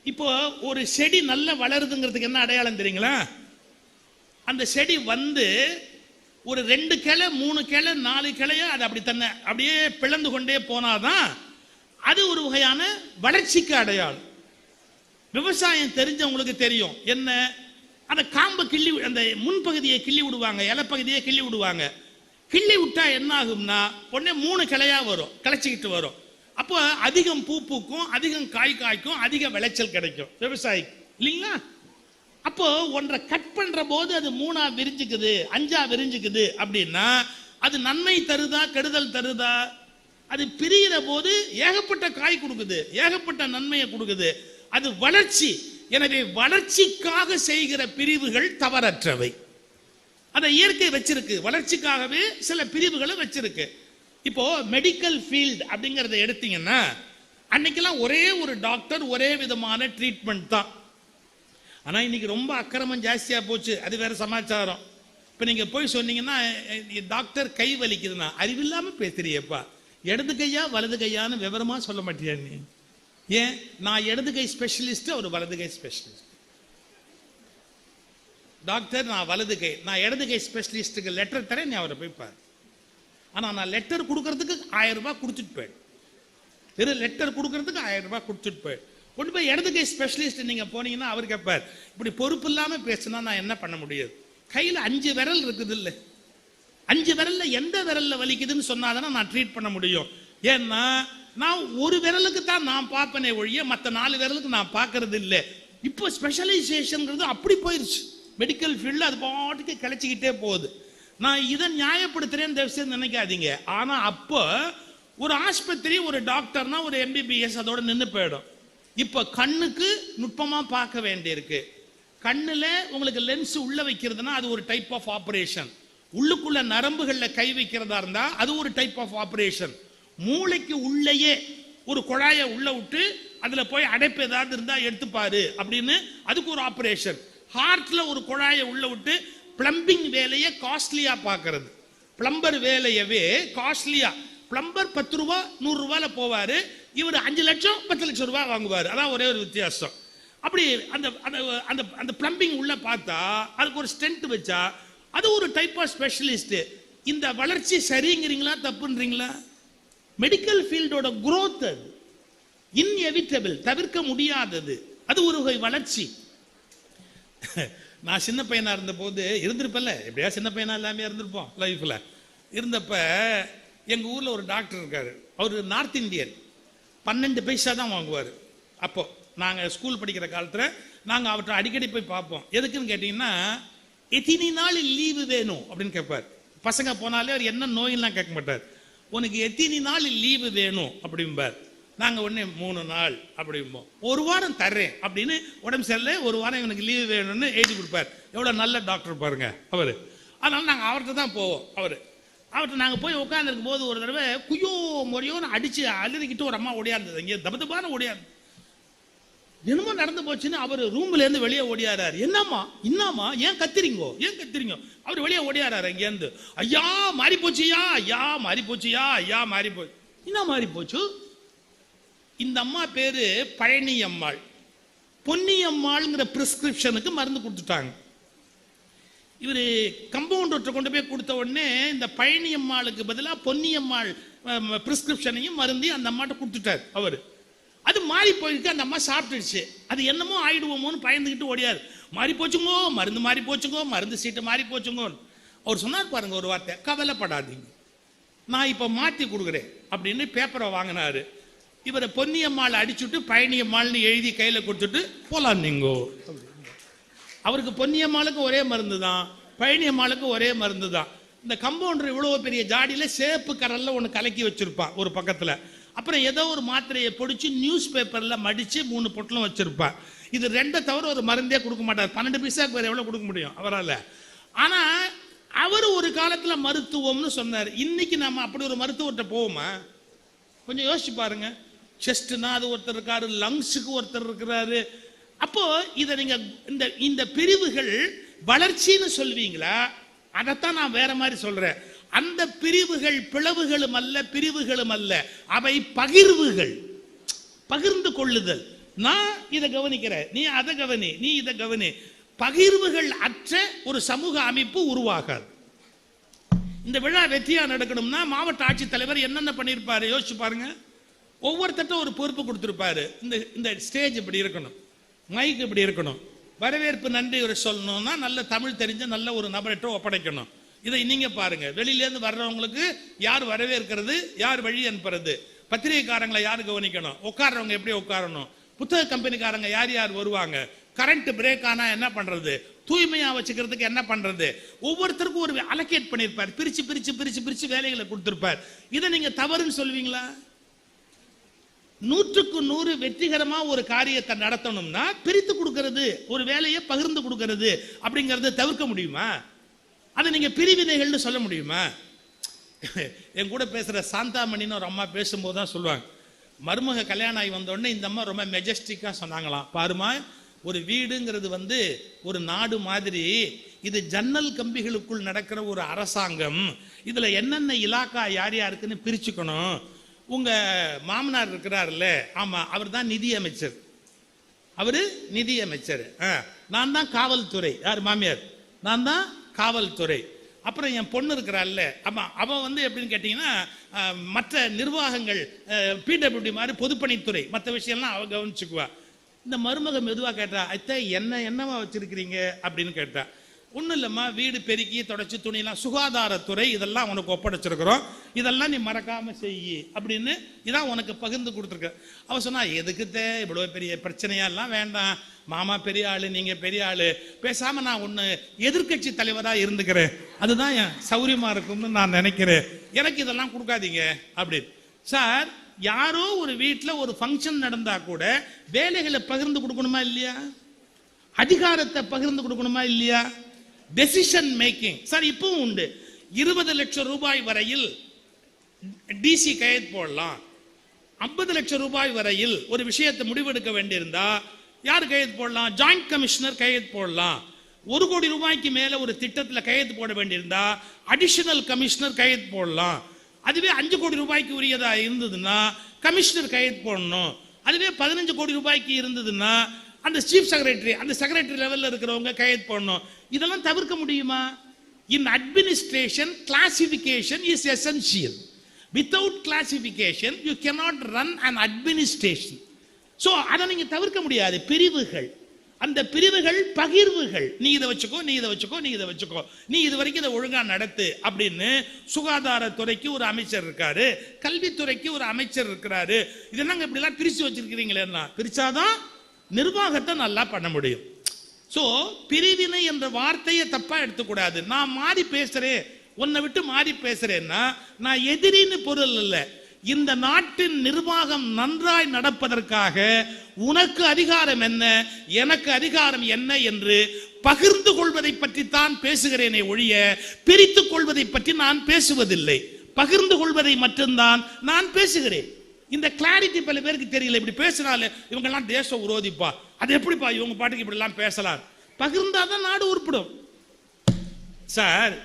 இப்போ ஒரு செடி நல்லா வளருதுங்கிறதுக்கு என்ன அடையாளம் தெரியுங்களா? அந்த செடி வந்து ஒரு 2 கிளை 3 கிளை 4 கிளையா அது அப்படி தன்னை அப்படியே பிளந்து கொண்டே போனாதான் அது ஒரு வகையான வளர்ச்சிக்கு அடையாளம். விவசாயம் தெரிஞ்சவங்களுக்கு தெரியும் என்ன, அந்த காம்பை கிள்ளி, அந்த முன்பகுதியை கிள்ளி விடுவாங்க, இலைப்பகுதியை கிள்ளி விடுவாங்க. கிள்ளி விட்டா என்ன ஆகும்னா உடனே 3 கிளையா வரும், கிளைச்சிக்கிட்டு வரும். அப்போ அதிகம் பூ பூக்கும், அதிகம் காய் காய்க்கும், அதிக விளைச்சல் கிடைக்கும் விவசாயி இல்லைங்களா? அப்போ ஒன்றை கட் பண்ற போது அது 3ஆ விரிஞ்சுக்குது, 5ஆ விரிஞ்சுக்குது அப்படின்னா அது நன்மை தருதா கெடுதல் தருதா? அது பிரிகிற போது ஏகப்பட்ட காய் கொடுக்குது, ஏகப்பட்ட நன்மையை கொடுக்குது. அது வளர்ச்சி. எனவே வளர்ச்சிக்காக செய்கிற பிரிவுகள் தவறற்றவை. அதை இயற்கை வச்சிருக்கு, வளர்ச்சிக்காகவே சில பிரிவுகளை வச்சிருக்கு. இப்போ மெடிக்கல் ஃபீல்டு அப்படிங்கிறத எடுத்தீங்கன்னா அன்னைக்கெல்லாம் ஒரே ஒரு டாக்டர், ஒரே விதமான ட்ரீட்மெண்ட் தான். ஆனா இன்னைக்கு ரொம்ப அக்கிரமம் ஜாஸ்தியா போச்சு, அது வேற சமாச்சாரம். இப்ப நீங்க போய் சொன்னீங்கன்னா டாக்டர் கை வலிக்குதுன்னா அறிவில்லாம பேசுறியப்பா, இடது கையா வலது கையான்னு விவரமா சொல்ல மாட்டியா நீ? ஏன்? நான் இடது கை ஸ்பெஷலிஸ்ட், அவர் வலது கை ஸ்பெஷலிஸ்ட். டாக்டர் நான் வலது கை, நான் இடது கை ஸ்பெஷலிஸ்ட்டுக்கு லெட்டர் தரேன், நீ அவரை போய் பாரு. ஆனா நான் லெட்டர் கொடுக்கறதுக்கு 1000 ரூபாய் கொடுத்துட்டு போய், வெறும் லெட்டர் கொடுக்கறதுக்கு 1000 ரூபாய் கொடுத்துட்டு போய் கொண்டு போய் இடது கை ஸ்பெஷலிஸ்ட் நீங்க போனீங்கன்னா அவர் கேட்பார், இப்படி பொறுப்பு இல்லாம பேசினா நான் என்ன பண்ண முடியாது? கையில 5 விரல் இருக்குது இல்ல, 5 விரல்ல எந்த விரல்ல வலிக்குதுன்னு சொன்னாதானே நான் ட்ரீட் பண்ண முடியும். ஏன்னா நான் ஒரு விரலுக்கு தான் நான் பார்ப்பனே ஒழிய மற்ற 4 விரலுக்கு நான் பார்க்கறது இல்லை. இப்போ ஸ்பெஷலைசேஷன்ங்கிறது அப்படி போயிருச்சு மெடிக்கல் ஃபீல்டு, அது பாட்டுக்கு கிளச்சிக்கிட்டே போகுது. நான் இதை நியாயப்படுத்துறேன்னு தயவுசெய்து நினைக்காதீங்க. ஆனா அப்போ ஒரு ஆஸ்பத்திரி, ஒரு டாக்டர்னா ஒரு MBBS அதோட நின்று போயிடும். இப்ப கண்ணுக்கு நுட்பமா பார்க்க வேண்டியிருக்கு. கண்ணுல உங்களுக்கு லென்ஸ் உள்ள வைக்கிறதுனா அது ஒரு டைப் ஆஃப் ஆபரேஷன். உள்ளுக்குள்ள நரம்புகள்ல கை வைக்கிறதா இருந்தா அது ஒரு டைப் ஆஃப் ஆபரேஷன். மூளைக்கு உள்ளேயே ஒரு குழாயை உள்ள விட்டு அதுல போய் அடைப்பு ஏதாவது இருந்தா எடுத்துப்பாரு அப்படின்னு அதுக்கு ஒரு ஆபரேஷன். ஹார்ட்ல ஒரு குழாயை உள்ள விட்டு பிளம்பிங் வேலையை காஸ்ட்லியா பார்க்கறது. பிளம்பர் வேலையவே காஸ்ட்லியா, பிளம்பர் 10 ரூபா 100 ரூபாயில போவாரு, இவர் 5 லட்சம் 10 லட்சம் ரூபாய் வாங்குவார். அதான் ஒரே ஒரு வித்தியாசம். அப்படி அந்த அந்த அந்த பிளம்பிங் உள்ள பார்த்தா அதுக்கு ஒரு ஸ்டென்ட் வச்சா அது ஒரு டைப் ஆஃப் ஸ்பெஷலிஸ்ட். இந்த வளர்ச்சி சரிங்கிறீங்களா தப்புன்றீங்களா? மெடிக்கல் ஃபீல்டோட growth அது இன்எவிட்டபிள், தவிர்க்க முடியாதது. அது ஒரு வகை வளர்ச்சி. நான் சின்ன பையனா இருந்த போது இருந்திருப்பல, எப்படியா சின்ன பையனா எல்லாமே இருந்திருப்போம் லைஃப்ல. இருந்தப்ப எங்க ஊர்ல ஒரு டாக்டர் இருக்காரு, அவரு நார்த் இந்தியன், 12 பைசா தான் வாங்குவார். அப்போ நாங்க ஸ்கூல் படிக்கிற காலத்துல நாங்க அவற்றை அடிக்கடி போய் பார்ப்போம். எதுக்குன்னு கேட்டீங்கன்னா எத்தனை நாள் லீவு வேணும் அப்படின்னு கேட்பார். பசங்க போனாலே அவர் என்ன நோயெல்லாம் கேட்க மாட்டார், உனக்கு எத்தனை நாள் லீவு வேணும் அப்படிம்பார். நாங்க உடனே 3 நாள் அப்படிம்போம். 1 வாரம் தர்றேன் அப்படின்னு, உடம்பு சரியில்லை 1 வாரம் இவனுக்கு லீவு வேணும்னு எழுதி கொடுப்பார். எவ்வளவு நல்ல டாக்டர் பாருங்க அவரு. அதனால நாங்க அவர்கிட்ட தான் போவோம். அவர்கிட்ட நாங்க போய் உட்காந்துருக்கும் போது ஒரு தடவை குய்யோ முறையோன்னு அடிச்சு அழுதுகிட்டு ஒரு அம்மா ஓடியாருந்தது, இங்கே தபதபான ஓடியாரு. என்னமோ நடந்து போச்சுன்னு அவர் ரூம்ல இருந்து வெளியே ஓடியாராரு. என்னம்மா ஏன் கத்துறீங்கோ, அவர் வெளியே ஓடியாராரு. இங்கேருந்து ஐயா மாறி போச்சியா, ஐயா மாறி போச்சியா, ஐயா மாறி போச்சு. என்ன மாறி போச்சு? இந்த அம்மா பேரு பழனி அம்மாள். பொன்னியம்மாள்ங்கிற பிரிஸ்கிரிப்ஷனுக்கு மருந்து கொடுத்துட்டாங்க. இவரு கம்பவுண்டர் கொண்டு போய் கொடுத்த உடனே இந்த பழனி அம்மாளுக்கு பதிலாக பொன்னியம்மாள் பிரிஸ்கிரிப்ஷனையும் மருந்தையும் அந்த அம்மாட்ட கொடுத்துட்டார் அவரு. அது மாறி போயிருக்கு. அந்த அம்மா சாப்பிட்டுடுச்சு. அது என்னமோ ஆயிடுவோமோன்னு பயந்துக்கிட்டு ஓடியாரு. மாறி போச்சுங்கோ, மருந்து மாறி போச்சுங்கோ, மருந்து சீட்டு மாறி போச்சுங்கோ. அவர் சொன்னார் பாருங்க ஒரு வார்த்தை, கவலைப்படாதீங்க நான் இப்ப மாற்றி கொடுக்குறேன் அப்படின்னு பேப்பரை வாங்கினாரு. இவரை பொன்னியம்மாள் அடிச்சுட்டு பழனியம்மாள்னு எழுதி கையில கொடுத்துட்டு போலாம் நீங்கோ. அவருக்கு பொன்னியம்மாளுக்கு ஒரே மருந்து தான், பழனியம்மாளுக்கு ஒரே மருந்து தான். இந்த கம்பவுண்டர் இவ்வளவு பெரிய ஜாடியில சேப்பு கரல்ல ஒன்று கலக்கி வச்சிருப்பான் ஒரு பக்கத்துல. அப்புறம் ஏதோ ஒரு மாத்திரையை பொடிச்சு நியூஸ் பேப்பர்ல மடிச்சு 3 பொட்டலம் வச்சிருப்பார். இது 2 தவிர ஒரு மருந்தே கொடுக்க மாட்டார். 12 பைசாக்கு வேற எவ்வளவு கொடுக்க முடியும் அவரால்? ஆனா அவர் ஒரு காலத்துல மருத்துவம்னு சொன்னார். இன்னைக்கு நம்ம அப்படி ஒரு மருத்துவர்கிட்ட போவோமா? கொஞ்சம் யோசிச்சு பாருங்க. செஸ்ட்னா அது ஒருத்தர் இருக்காரு, லங்ஸுக்கு ஒருத்தர் இருக்கிறாரு. அப்போ இதை நீங்க இந்த பிரிவுகள் வளர்ச்சின்னு சொல்வீங்களா? அதைத்தான் நான் வேற மாதிரி சொல்றேன். அந்த பிரிவுகள் பிளவுகளும் அல்ல, பிரிவுகளும் அல்ல, அவை பகிர்வுகள், பகிர்ந்து கொள்ளுதல். நான் இதை கவனிக்கிறேன், நீ அதை கவனி, நீ இதை கவனி. பகிர்வுகள் அற்ற ஒரு சமூக அமைப்பு உருவாகாது. இந்த விழா வெற்றியா நடக்கணும்னா மாவட்ட ஆட்சித்தலைவர் என்னென்ன பண்ணியிருப்பாரு யோசிச்சு பாருங்க. ஒவ்வொருத்தட்ட ஒரு பொறுப்பு கொடுத்துருப்பாரு. இந்த ஸ்டேஜ் இப்படி இருக்கணும், மைக் இப்படி இருக்கணும், வரவேற்பு நன்றி ஒரு சொல்லணும்னா நல்ல தமிழ் தெரிஞ்ச நல்ல ஒரு நபர்கிட்ட ஒப்படைக்கணும். இதை நீங்க பாருங்க. வெளியில இருந்து வர்றவங்களுக்கு யார் வரவேற்கிறது, யார் வழி அனுப்புறது, பத்திரிகைக்காரங்களை யார் கவனிக்கணும், உட்கார்றவங்க எப்படி உட்காரணும், புத்தக கம்பெனிக்காரங்க யார் யார் வருவாங்க, கரண்ட் பிரேக் ஆனா என்ன பண்றது, தூய்மையா வச்சுக்கிறதுக்கு என்ன பண்றது, ஒவ்வொருத்தருக்கும் ஒரு அலோகேட் பண்ணிருப்பார், பிரிச்சு பிரிச்சு பிரிச்சு பிரிச்சு வேலைகளை கொடுத்திருப்பார். இதை நீங்க தவறுன்னு சொல்லுவீங்களா? 100க்கு 100 வெற்றிகரமா ஒரு காரியத்தை நடத்தணும்னா பிரித்து கொடுக்கிறது, ஒரு வேலையை பகிர்ந்து கொடுக்கிறது அப்படிங்கறத தவிர்க்க முடியுமா? அதை நீங்க பிரிவினைகள்னு சொல்ல முடியுமா? என் கூட பேசுற சாந்தாமணின்னு ஒரு அம்மா பேசும்போது தான் சொல்லுவாங்க, மருமக கல்யாணம் ஆகி வந்த உடனே இந்த அம்மா ரொம்ப மெஜஸ்டிக்கா சொன்னாங்களாம், பாருமா ஒரு வீடுங்கிறது ஒரு நாடு மாதிரி, இது ஜன்னல் கம்பிகளுக்குள் நடக்கிற ஒரு அரசாங்கம், இதுல என்னென்ன இலாக்கா யார் யாருக்குன்னு பிரிச்சுக்கணும். உங்க மாமனார் இருக்கிறார்ல, ஆமா அவர் தான் நிதி அமைச்சர், அவரு நிதி அமைச்சர், நான் தான் காவல்துறை, யார் மாமியார், நான் தான் காவல்துறை. அப்புறம் என் பொண்ணு இருக்கிறாள்ல, ஆமா அவன் எப்படின்னு கேட்டீங்கன்னா மற்ற நிர்வாகங்கள் பிடபிள்யூடி மாதிரி பொதுப்பணித்துறை, மற்ற விஷயம்லாம் அவ கவனிச்சுக்குவா. இந்த மருமக மெதுவா கேட்டா, அத்தை என்னவா வச்சிருக்கிறீங்க அப்படின்னு கேட்டா, ஒன்றும் இல்லைம்மா வீடு பெருக்கி தொடச்சி துணியெல்லாம் சுகாதாரத்துறை இதெல்லாம் உனக்கு ஒப்படைச்சிருக்கிறோம், இதெல்லாம் நீ மறக்காம செய்யி அப்படின்னு இதான் உனக்கு பகிர்ந்து கொடுத்துருக்க. அவ சொன்னா, எதுக்குத்தே இவ்வளோ பெரிய பிரச்சனையெல்லாம் வேண்டாம், மாமா பெரிய ஆளு நீங்க பெரிய ஆளு, பேசாம நான் ஒன்று எதிர்கட்சி தலைவரா இருந்துக்கிறேன், அதுதான் என் சௌரியமா இருக்கும்னு நான் நினைக்கிறேன், எனக்கு இதெல்லாம் கொடுக்காதீங்க அப்படின்னு. சார், யாரோ ஒரு வீட்டில் ஒரு ஃபங்க்ஷன் நடந்தா கூட வேலைகளை பகிர்ந்து கொடுக்கணுமா இல்லையா? அதிகாரத்தை பகிர்ந்து கொடுக்கணுமா இல்லையா? டெசிஷன் மேக்கிங் சார் இப்பவும் உண்டு. 20 லட்சம் ரூபாய் வரையில் டிசி கையெழுத்து போடலாம், 50 லட்சம் ரூபாய் வரையில் ஒரு விஷயத்தை முடிவெடுக்க வேண்டியிருந்தா யார் கையெழுத்து போடலாம்? ஜாயிண்ட் கமிஷனர் கையெழுத்து போடலாம். 1 கோடி ரூபாய்க்கு மேல ஒரு திட்டத்தில் கையெழுத்து போட வேண்டியிருந்தா அடிஷனல் கமிஷனர் கையெழுத்து போடலாம். அதுவே 5 கோடி ரூபாய்க்கு உரியதா இருந்ததுன்னா கமிஷனர் கையெழுத்து போடணும். அதுவே 15 கோடி ரூபாய்க்கு இருந்ததுன்னா அந்த சீஃப் செக்ரட்டரி, அந்த செக்ரட்டரி லெவல்ல இருக்கிறவங்க கையெழுத்து போடணும். இதெல்லாம் தவிர்க்க முடியுமா? இன் administration classification is essential. Without classification you cannot run an administration. So அதை நீங்க தவிர்க்க முடியாது. பிரிவுகள், அந்த பிரிவுகள் பகிர்வுகள், நீ இதை வச்சுக்கோ, நீ இதை வச்சுக்கோ, நீ இதை வச்சுக்கோ, நீ இது வரைக்கும் இதை ஒழுங்கா நடத்து அப்படின்னு. சுகாதாரத்துறைக்கு ஒரு அமைச்சர் இருக்காரு, கல்வித்துறைக்கு ஒரு அமைச்சர் இருக்கிறாரு, இதெல்லாம் இப்படிலாம் பிரிச்சு வச்சிருக்கிறீங்களேன்னா பிரிச்சாதான் நிர்வாகத்தை நல்லா பண்ண முடியும். சோ பிரிவினை என்ற வார்த்தையை தப்பா எடுத்துக்கூடாது. நான் மாறி பேசுறேன், உன்னை விட்டு மாறி பேசுறேன்னா நான் எதிரின்னு பொருள் இல்லை. இந்த நாட்டின் நிர்வாகம் நன்றாய் நடப்பதற்காக உனக்கு அதிகாரம் என்ன, எனக்கு அதிகாரம் என்ன என்று பகிர்ந்து கொள்வதை பற்றி தான் பேசுகிறேனே ஒழிய பிரித்துக் கொள்வதை பற்றி நான் பேசுவதில்லை. பகிர்ந்து கொள்வதை மட்டும்தான் நான் பேசுகிறேன். இந்த கிளாரிட்டி பல பேருக்கு தெரியல. இப்படி பேசினாலே இவங்க எல்லாம் தேச விரோதிப்பா, அது எப்படிப்பா இவங்க பாட்டுக்கு இப்படி எல்லாம் பேசலாம்? பகிர்ந்தாதான் நாடு உருப்படும். சார்,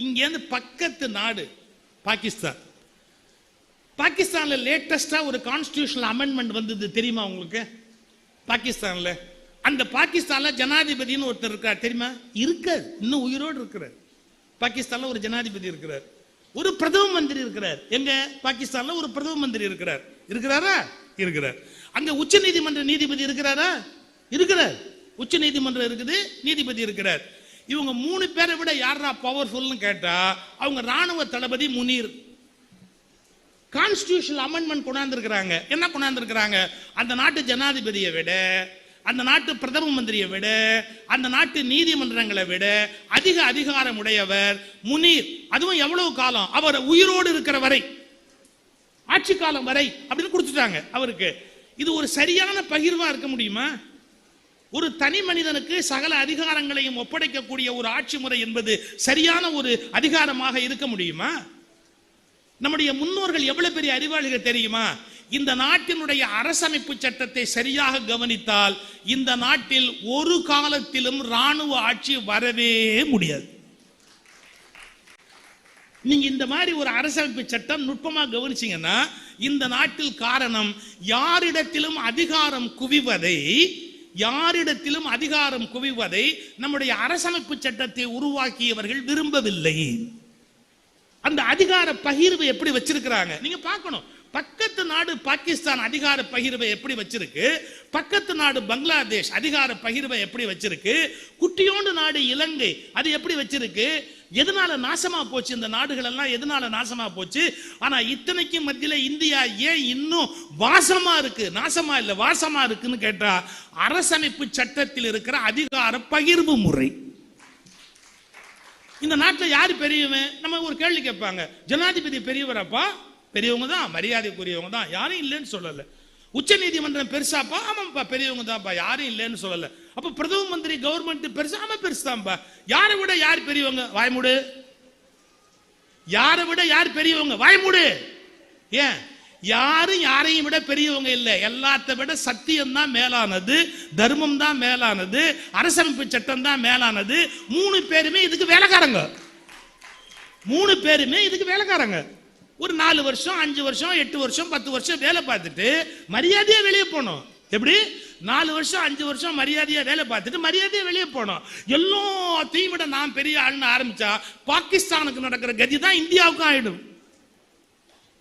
இங்கேருந்து பக்கத்து நாடு பாகிஸ்தான். பாகிஸ்தான்ல லேட்டஸ்டா ஒரு கான்ஸ்டிடியூஷனல் அமெண்ட்மெண்ட் வந்தது தெரியுமா உங்களுக்கு? பாகிஸ்தான்ல அந்த பாகிஸ்தான்ல ஜனாதிபதினு ஒருத்தர் இருக்கார் தெரியுமா? இருக்கார், இன்னும் உயிரோடு இருக்கிறார். பாகிஸ்தான்ல ஒரு ஜனாதிபதி இருக்கிறார், ஒரு பிரதம மந்திரி இருக்கிறார். எங்க பாகிஸ்தான்ல ஒரு பிரதம மந்திரி இருக்கிறார். இருக்கிறாரா? இருக்கிறார். அங்க உச்ச நீதிமன்ற நீதிபதி இருக்கிறாரா? இருக்கிறார். உச்ச நீதிமன்றம் இருக்குது, நீதிபதி இருக்கிறார். இவங்க 3 பேரை விட யாரா பவர்ஃபுல்னு கேட்டா அவங்க ராணுவ தளபதி முனீர். கான்ஸ்டிடியூஷனல் அமெண்ட்மெண்ட் கொண்டாந்துருக்கிறாங்க. என்ன கொண்டாந்துருக்கிறாங்க? அந்த நாட்டு ஜனாதிபதியை விட, அந்த நாட்டு பிரதம மந்திரியை விட, அந்த நாட்டு நீதிமன்றங்களை விட அதிக அதிகாரம் உடையவர் முனீர். அதுவும் எவ்வளவு காலம்? அவர் உயிரோடு இருக்கிற வரை, ஆட்சி காலம் வரை அப்படின்னு கொடுத்துட்டாங்க அவருக்கு. இது ஒரு சரியான பகிர்வா இருக்க முடியுமா? ஒரு தனி மனிதனுக்கு சகல அதிகாரங்களையும் ஒப்படைக்கக்கூடிய ஒரு ஆட்சி முறை என்பது சரியான ஒரு அதிகாரமாக இருக்க முடியுமா? நம்முடைய முன்னோர்கள் எவ்வளவு பெரிய அறிவாளிகள் தெரியுமா? இந்த நாட்டினுடைய அரசமைப்பு சட்டத்தை சரியாக கவனித்தால் இந்த நாட்டில் ஒரு காலத்திலும் ராணுவ ஆட்சி வரவே முடியாது. நீங்க இந்த மாதிரி ஒரு அரசமைப்பு சட்டம் நுட்பமா கவனிச்சீங்கன்னா இந்த நாட்டில் காரணம் யாரிடத்திலும் அதிகாரம் குவிவதை நம்முடைய அரசமைப்பு சட்டத்தை உருவாக்கியவர்கள் விரும்பவில்லை. அந்த அதிகார பகிர்வு எப்படி வச்சிருக்கிறாங்க நீங்க பார்க்கணும். பக்கத்து நாடு பாகிஸ்தான் அதிகார பகிர்வை எப்படி வச்சிருக்கு, பக்கத்து நாடு பங்களாதேஷ் அதிகார பகிர்வை எப்படி வச்சிருக்கு, குட்டியோண்டு நாடு இலங்கை அது எப்படி வச்சிருக்கு, எதனால நாசமா போச்சு இந்த நாடுகள் எல்லாம், எதனால நாசமா போச்சு? ஆனா இத்தனைக்கும் மத்தியில இந்தியா ஏன் இன்னும் வாசமா இருக்கு? நாசமா இல்ல, வாசமா இருக்குன்னு கேட்டா அரசமைப்பு சட்டத்தில் இருக்கிற அதிகார பகிர்வு முறை. இந்த நாட்டில் யாரு பெரியவன்? நம்ம ஒரு கேள்வி கேட்பாங்க, ஜனாதிபதி பெரியவரப்பா? பெரியவங்க தான், மரியாதைக்குரியவங்க தான், யாரும் இல்லைன்னு சொல்லல. உச்ச நீதிமன்றம் பெருசாப்பா? ஆமாப்பா பெரியவங்க தான்ப்பா, யாரும் இல்லைன்னு சொல்லல. அப்ப பிரதம மந்திரி கவர்மெண்ட் பெருசா? ஆமா பெருசுதான்ப்பா. யாரை விட யார் பெரியவங்க? வாய்மூடு. யாரை விட யார் பெரியவங்க? வாய்மூடு. ஏன்? யாரும் யாரையும் விட பெரியவங்க இல்லை. எல்லாத்த விட சத்தியம் தான் மேலானது, தர்மம் தான் மேலானது, அரசமைப்பு சட்டம் தான் மேலானது. 3 பேருமே இதுக்கு வேலைக்காரங்க. 3 பேருமே இதுக்கு வேலைக்காரங்க. ஒரு 4 வருஷம் 5 வருஷம் 8 வருஷம் 10 வருஷம் வேலை பார்த்துட்டு மரியாதையா வெளியே போனோம். எப்படி? 4 வருஷம் 5 வருஷம் மரியாதையா வேலை பார்த்துட்டு மரியாதையா வெளியே போனோம். எல்லாத்தையும் விட நான் பெரிய ஆள்னு ஆரம்பிச்சா பாகிஸ்தானுக்கு நடக்கிற கதி தான் இந்தியாவுக்கும் ஆயிடும்.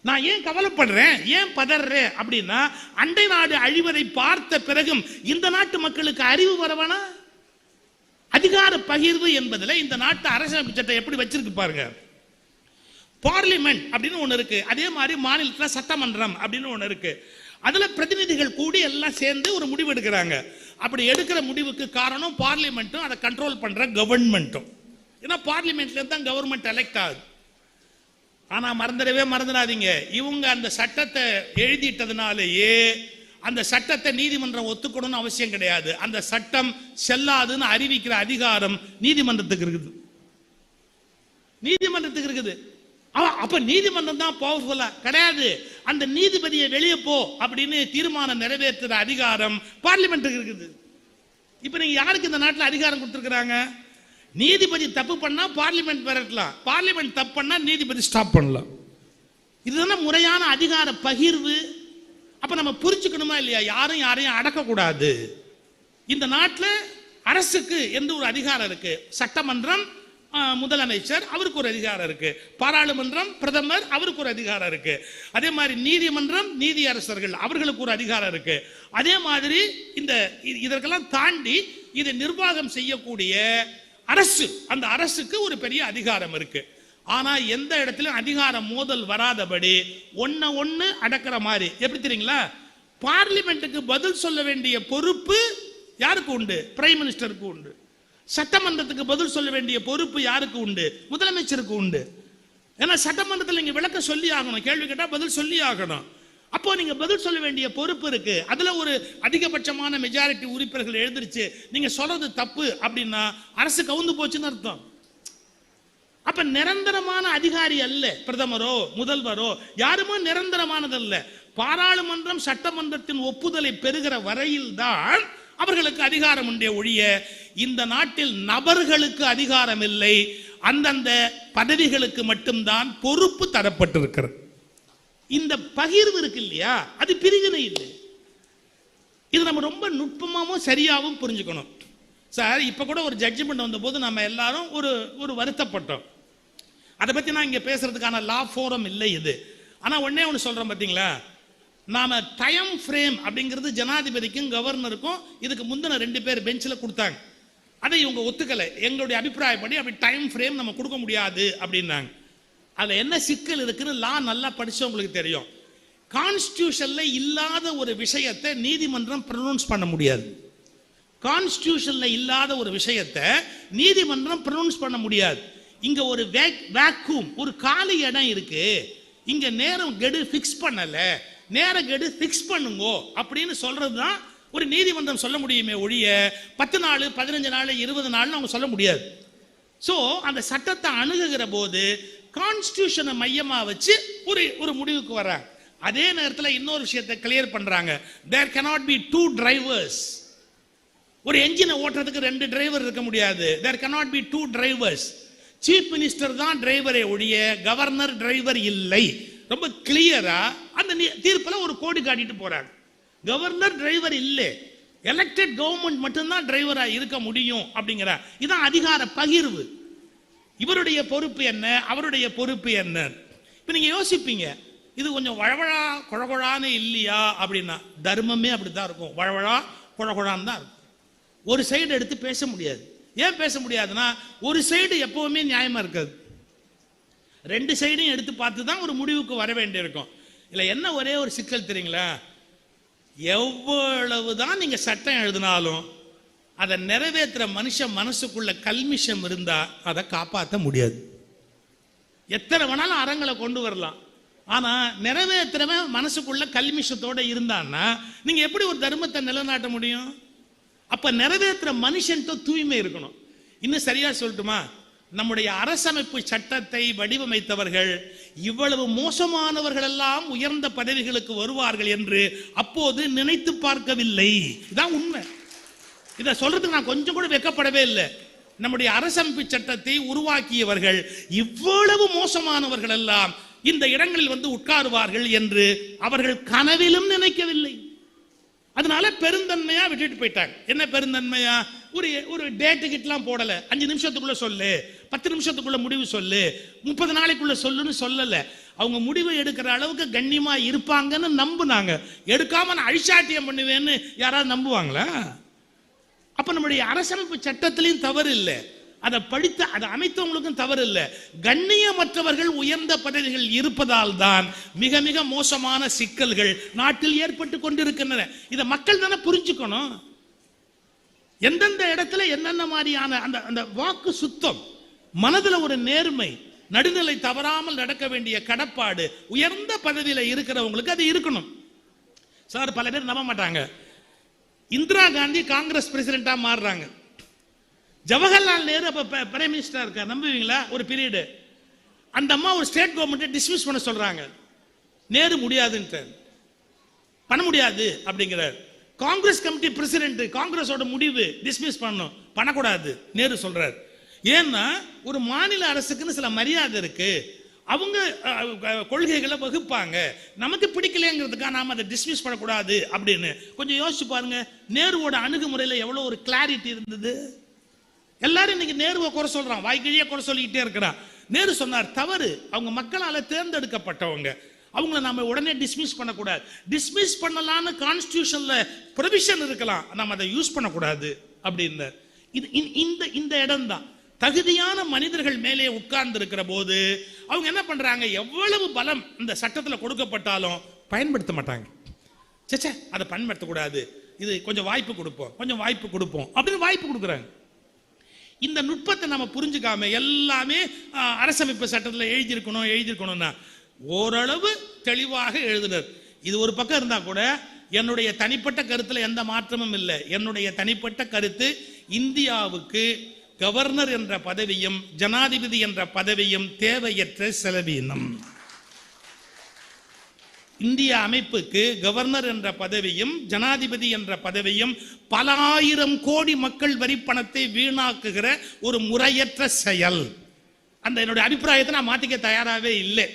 நான் ஏன் கவலைப்படுறேன், ஏன் பதறேன் அப்படின்னா, அண்டை நாடு அழிவதை பார்த்த பிறகும் இந்த நாட்டு மக்களுக்கு அறிவு வரவனா? அதிகார பகிர்வு என்பதுல இந்த நாட்டு அரசியல் சட்டம் எப்படி வச்சிருக்கு பாருங்க. பார்லிமெண்ட் அப்படின்னு ஒண்ணு இருக்கு, அதே மாதிரி மாநிலத்தில் சட்டமன்றம் அப்படின்னு ஒண்ணு இருக்கு. அதுல பிரதிநிதிகள் கூடி எல்லாம் சேர்ந்து ஒரு முடிவு எடுக்கிறாங்க. அப்படி எடுக்கிற முடிவுக்கு காரணம் பார்லிமெண்ட்டும் அதை கண்ட்ரோல் பண்ற கவர்மெண்ட்டும். ஏன்னா பார்லிமெண்ட்ல தான் கவர்மெண்ட் எலெக்ட் ஆகுது. ஆனா மறந்துடாதீங்க, இவங்க அந்த சட்டத்தை எழுதிட்டதுனாலேயே அந்த சட்டத்தை நீதிமன்றம் ஒத்துக்கணும்னு அவசியம் கிடையாது. அந்த சட்டம் செல்லாதுன்னு அறிவிக்கிற அதிகாரம் நீதிமன்றத்துக்கு இருக்குது. நீதிமன்றத்துக்கு இருக்குது. அப்ப நீதிமன்றம் தான் பவர்ஃபுல்லா கிடையாது. அந்த நீதிபதியை வெளியே போ அப்படின்னு தீர்மானம் நிறைவேற்றுற அதிகாரம் பார்லிமெண்ட்டுக்கு இருக்குது. இப்ப நீங்க யாருக்கு இந்த நாட்டில் அதிகாரம் கொடுத்திருக்கிறாங்க? நீதிபதி தப்பு பண்ணா பார்லிமெண்ட் விரட்டலாம், பார்லிமெண்ட் தப்பு பண்ணா நீதிபதி ஸ்டாப் பண்ணலாம். இதுதான் முறையான அதிகார பகிர்வு. அப்ப நம்ம புரிஞ்சுக்கணுமா இல்லையா? யாரும் யாரையும் அடக்க கூடாது. இந்த நாட்டில் அரசுக்கு எந்த ஒரு அதிகாரம் இருக்கு? சட்டமன்றம் முதலமைச்சர் அவருக்கு ஒரு அதிகாரம் இருக்கு, பாராளுமன்றம் பிரதமர் அவருக்கு ஒரு அதிகாரம் இருக்கு, அதே மாதிரி நீதிமன்றம் நீதியரசர்கள் அவர்களுக்கு ஒரு அதிகாரம் இருக்கு. அதே மாதிரி இந்த இதற்கெல்லாம் தாண்டி இதை நிர்வாகம் செய்யக்கூடிய அரசு, அந்த அரசுக்கு ஒரு பெரிய அதிகாரம் இருக்கு. ஆனா எந்த இடத்திலும் அதிகார மோதல் வராதபடி ஒண்ணு அடக்கிற மாதிரி. எப்படி தெரியுங்களா? பார்லிமெண்ட்டுக்கு பதில் சொல்ல வேண்டிய பொறுப்பு யாருக்கு உண்டு? பிரைம் மினிஸ்டருக்கு உண்டு. சட்டமன்றத்துக்கு பதில் சொல்ல வேண்டிய பொறுப்பு யாருக்கு உண்டு? முதலமைச்சருக்கு உண்டு. ஏன்னா சட்டமன்றத்தில் நீங்க விளக்க சொல்லி ஆகணும், கேள்வி கேட்டா பதில் சொல்லி ஆகணும். அப்போ நீங்க பதில் சொல்ல வேண்டிய பொறுப்பு இருக்கு. அதுல ஒரு அதிகபட்சமான மெஜாரிட்டி உறுப்பினர்கள் எழுந்திருச்சு நீங்க சொல்றது தப்பு அப்படின்னா அரசு கவுந்து போச்சுன்னு அர்த்தம். அப்ப நிரந்தரமான அதிகாரி அல்ல பிரதமரோ முதல்வரோ, யாருமோ நிரந்தரமானதல்ல. பாராளுமன்றம் சட்டமன்றத்தின் ஒப்புதலை பெறுகிற வரையில் தான் அவர்களுக்கு அதிகாரம் உண்டே ஒழிய இந்த நாட்டில் நபர்களுக்கு அதிகாரம் இல்லை. அந்தந்த பதவிகளுக்கு மட்டும்தான் பொறுப்பு தரப்பட்டிருக்கிறது. இந்த பகிர்வு இருக்கு இல்லையா, அது பிரிவினை இல்லை. இது நம்ம ரொம்ப நுட்பமாகவும் சரியாகவும் புரிஞ்சுக்கணும். சார் இப்ப கூட ஒரு ஜட்ஜ்மெண்ட் வந்த போது நம்ம எல்லாரும் ஒரு வருத்தப்பட்டோம். அதை பத்தி நான் இங்க பேசுறதுக்கான லா ஃபோரம் இல்லை இது. ஆனா ஒன்னே ஒன்று சொல்றோம் பாத்தீங்களா, நாம டைம் ஃப்ரேம் அப்படிங்கிறது ஜனாதிபதிக்கும் கவர்னருக்கும் இதுக்கு முந்தின 2 பேர் பெஞ்சில் கொடுத்தாங்க. அதை இவங்க ஒத்துக்கலை. எங்களுடைய அபிப்பிராயப்படி அப்படி டைம் ஃப்ரேம் நம்ம கொடுக்க முடியாது அப்படின்னாங்க. அதுல என்ன சிக்கல் இருக்குன்னு லா நல்லா படிச்சவங்களுக்கு தெரியும். கான்ஸ்டிடியூஷன்ல இல்லாத ஒரு விஷயத்தை நீதிமன்றம் ப்ரொனவுன்ஸ் பண்ண முடியாது. கான்ஸ்டிடியூஷன்ல இல்லாத ஒரு விஷயத்தை நீதிமன்றம் ப்ரொனவுன்ஸ் பண்ண முடியாது. இங்க ஒரு வேக்கூம், ஒரு காலி இடம் இருக்கு, இங்க நேரம் கெடு ஃபிக்ஸ் பண்ணல, நேர கெடு ஃபிக்ஸ் பண்ணுங்கோ அப்படின்னு சொல்றதுதான் ஒரு நீதிமன்றம் சொல்ல முடியுமே ஒழிய 10 நாள் 15 நாள் 20 நாள் அவங்க சொல்ல முடியாது. சோ அந்த சட்டத்தை அணுகுகிற போது கான்ஸ்டிடியூஷனை மையமா வச்சு ஒரு முடிவுக்கு வர்றாங்க. அதே நேரத்தில் இன்னொரு விஷயத்தை கிளியர் பண்றாங்க. there cannot be 2 drivers. ஒரு என்ஜினை ஓட்டுறதுக்கு 2 டிரைவர் இருக்க முடியாது. there cannot be 2 drivers. Chief minister தான் டிரைவரே ஒழிய கவர்னர் டிரைவர் இல்லை. ரொம்ப கிளியரா அந்த தீர்ப்பில் ஒரு கோடி காட்டிட்டு போறாங்க. கவர்னர் டிரைவர் இல்லை, எலெக்டட் கவர்மெண்ட் மட்டும்தான் டிரைவரா இருக்க முடியும் அப்படிங்கிற இதான் அதிகார பகிர்வு. இவருடைய பொறுப்பு என்ன, அவருடைய பொறுப்பு என்ன? இப்ப நீங்க யோசிப்பீங்க, இது கொஞ்சம் வழவழா குழகுழான்னு இல்லையா அப்படின்னா, தர்மமே அப்படித்தான் இருக்கும், வழவழா குழகுழான்னு தான் இருக்கும். ஒரு சைடு எடுத்து பேச முடியாது. ஏன் பேச முடியாதுன்னா, ஒரு சைடு எப்பவுமே நியாயமா இருக்காது, ரெண்டு சைடையும் எடுத்து பார்த்து தான் ஒரு முடிவுக்கு வர வேண்டியிருக்கும். இல்லை என்ன ஒரே ஒரு சிக்கல் தெரியுங்களா, எவ்வளவுதான் நீங்க சட்டம் எழுதினாலும் அதை நிறைவேற்றுற மனுஷன் மனசுக்குள்ள கல்மிஷம் இருந்தா அதை காப்பாற்ற முடியாது. எத்தனை வேணாலும் அறங்களை கொண்டு வரலாம், ஆனா நிறைவேற்றுறவன் மனசுக்குள்ள கல்மிஷத்தோட இருந்தான்னா நீங்க எப்படி ஒரு தர்மத்தை நிலைநாட்ட முடியும்? அப்ப நிறைவேற்றுற மனுஷன் தூய்மை இருக்கணும். இன்னும் சரியா சொல்லட்டுமா, நம்முடைய அரசமைப்பு சட்டத்தை வடிவமைத்தவர்கள் இவ்வளவு மோசமானவர்கள் எல்லாம் உயர்ந்த பதவிகளுக்கு வருவார்கள் என்று அப்போது நினைத்து பார்க்கவில்லை. இதான் உண்மை. இதை சொல்றதுக்கு நான் கொஞ்சம் கூட வெட்கப்படவே இல்லை. நம்முடைய அரசமைப்பு சட்டத்தை உருவாக்கியவர்கள் இவ்வளவு மோசமானவர்கள் எல்லாம் இந்த இடங்களில் வந்து உட்காருவார்கள் என்று அவர்கள் கனவிலும் நினைக்கவில்லை. அதனால பெருந்தன்மையா விட்டுட்டு போயிட்டாங்க. என்ன பெருந்தன்மையா, ஒரு டேட்டு கிட்டலாம் போடல, 5 நிமிஷத்துக்குள்ள சொல்லு, 10 நிமிஷத்துக்குள்ள முடிவு சொல்லு, 30 நாளைக்குள்ள சொல்லுன்னு சொல்லல. அவங்க முடிவு எடுக்கிற அளவுக்கு கண்ணியமா இருப்பாங்கன்னு நம்புனாங்க. எடுக்காம நான் அழிச்சாட்டியம் பண்ணுவேன்னு யாராவது நம்புவாங்களா? அப்ப நம்முடைய அரசமைப்பு சட்டத்திலையும் தவறு இல்லை, அதை படித்த அதை அமைத்தவங்களுக்கும் தவறு இல்லை. கண்ணியமற்றவர்கள் உயர்ந்த பதவிகள் இருப்பதால் தான் மிக மிக மோசமான சிக்கல்கள் நாட்டில் ஏற்பட்டு கொண்டிருக்கின்றன. இதை மக்கள் தானே புரிஞ்சுக்கணும். எந்தெந்த இடத்துல என்னென்ன மாதிரியான அந்த அந்த வாக்கு சுத்தம், மனதில் ஒரு நேர்மை, நடுநிலை தவறாமல் நடக்க வேண்டிய கடப்பாடு உயர்ந்த பதவியில இருக்கிறவங்களுக்கு அது இருக்கணும். சார் பல பேர் நம்ப மாட்டாங்க, இந்திரா காந்தி காங்கிரஸ் பிரசிடென்டா மாறுறாங்க, ஜவஹர்லால் நேரு அப்ப பிரைம் மினிஸ்டரா இருக்கார், நம்புவீங்களா? ஒரு பீரியடு அந்த அம்மா ஒரு ஸ்டேட் கவர்மெண்ட் டிஸ்மிஸ் பண்ண சொல்றாங்க, நேரு முடியாதுன்னு பண்ண முடியாது அப்படிங்கிறார். காங்கிரஸ் கமிட்டி பிரசிடென்ட், காங்கிரஸோட முடிவு டிஸ்மிஸ் பண்ணணும், பண்ணக்கூடாது நேரு சொல்றார். ஏன்னா ஒரு மாநில அரசுக்குன்னு சில மரியாதை இருக்கு, அவங்க கொள்கைகளை வகுப்பாங்க, நமக்கு பிடிக்கலங்கிறதுக்காக நாம அதை டிஸ்மிஸ் பண்ணக்கூடாது அப்படின்னு. கொஞ்சம் யோசிச்சு பாருங்க, நேருவோட அணுகுமுறையில் எவ்வளவு ஒரு கிளாரிட்டி இருந்தது. எல்லாரும் இன்னைக்கு நேருவை குறை சொல்றான், வாய்க்கிழியே குறை சொல்லிக்கிட்டே இருக்கிறான். நேரு சொன்னார் தவறு, அவங்க மக்களால தேர்ந்தெடுக்கப்பட்டவங்க, அவங்கள நாம உடனே டிஸ்மிஸ் பண்ணக்கூடாது. டிஸ்மிஸ் பண்ணலான்னு கான்ஸ்டிடியூஷன்ல ப்ரொவிஷன் இருக்கலாம், நம்ம அதை யூஸ் பண்ணக்கூடாது அப்படின்னு. இந்த இடம் தான் தகுதியான மனிதர்கள் மேலே உட்கார்ந்து இருக்கிற போது அவங்க என்ன பண்றாங்க, எவ்வளவு பலம் இந்த சட்டத்தில் கொடுக்கப்பட்டாலும் பயன்படுத்த மாட்டாங்க. சே அதை பயன்படுத்தக்கூடாது, இது கொஞ்சம் வாய்ப்பு கொடுப்போம், கொஞ்சம் வாய்ப்பு கொடுப்போம் அப்படின்னு வாய்ப்பு கொடுக்குறாங்க. இந்த நுட்பத்தை நம்ம புரிஞ்சுக்காம எல்லாமே அரசமைப்பு சட்டத்தில் எழுதியிருக்கணும்னா ஓரளவு தெளிவாக எழுதினர். இது ஒரு பக்கம் இருந்தா கூட என்னுடைய தனிப்பட்ட கருத்துல எந்த மாற்றமும் இல்லை. என்னுடைய தனிப்பட்ட கருத்து, இந்தியாவுக்கு கவர்னர் என்ற பதவியும் ஜனாதிபதி என்ற பதவியும் தேவையற்ற செலவீனம். இந்திய அமைப்புக்கு கவர்னர் என்ற பதவியும் ஜனாதிபதி என்ற பதவியும் பல ஆயிரம் கோடி மக்கள் வரி பணத்தை வீணாக்குகிற ஒரு முறையற்ற செயல். அந்த என்னுடைய அபிப்பிராயத்தை நான் மாத்திக்க தயாராகவே இல்லை.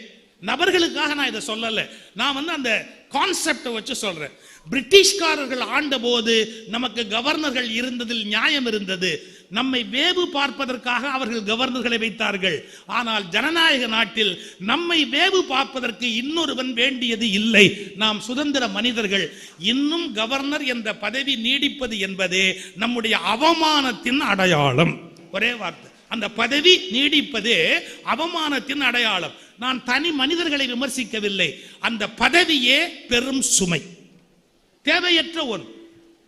நபர்களுக்காக நான் இதை சொல்லல, நான் அந்த கான்செப்டை வச்சு சொல்றேன். பிரிட்டிஷ்காரர்கள் ஆண்ட போது நமக்கு கவர்னர்கள் இருந்ததில் நியாயம் இருந்தது. நம்மை வேவு பார்ப்பதற்காக அவர்கள் கவர்னர்களை வைத்தார்கள். ஆனால் ஜனநாயக நாட்டில் நம்மை வேவு பார்ப்பதற்கு இன்னொருவன் வேண்டியது இல்லை. நாம் சுதந்திர மனிதர்கள். இன்னும் கவர்னர் என்ற பதவி நீடிப்பது என்பதே நம்முடைய அவமானத்தின் அடையாளம். ஒரே வார்த்தை, அந்த பதவி நீடிப்பதே அவமானத்தின் அடையாளம். நான் தனி மனிதர்களை விமர்சிக்கவில்லை, அந்த பதவியே பெரும் சுமை, தேவையற்ற ஒன்று.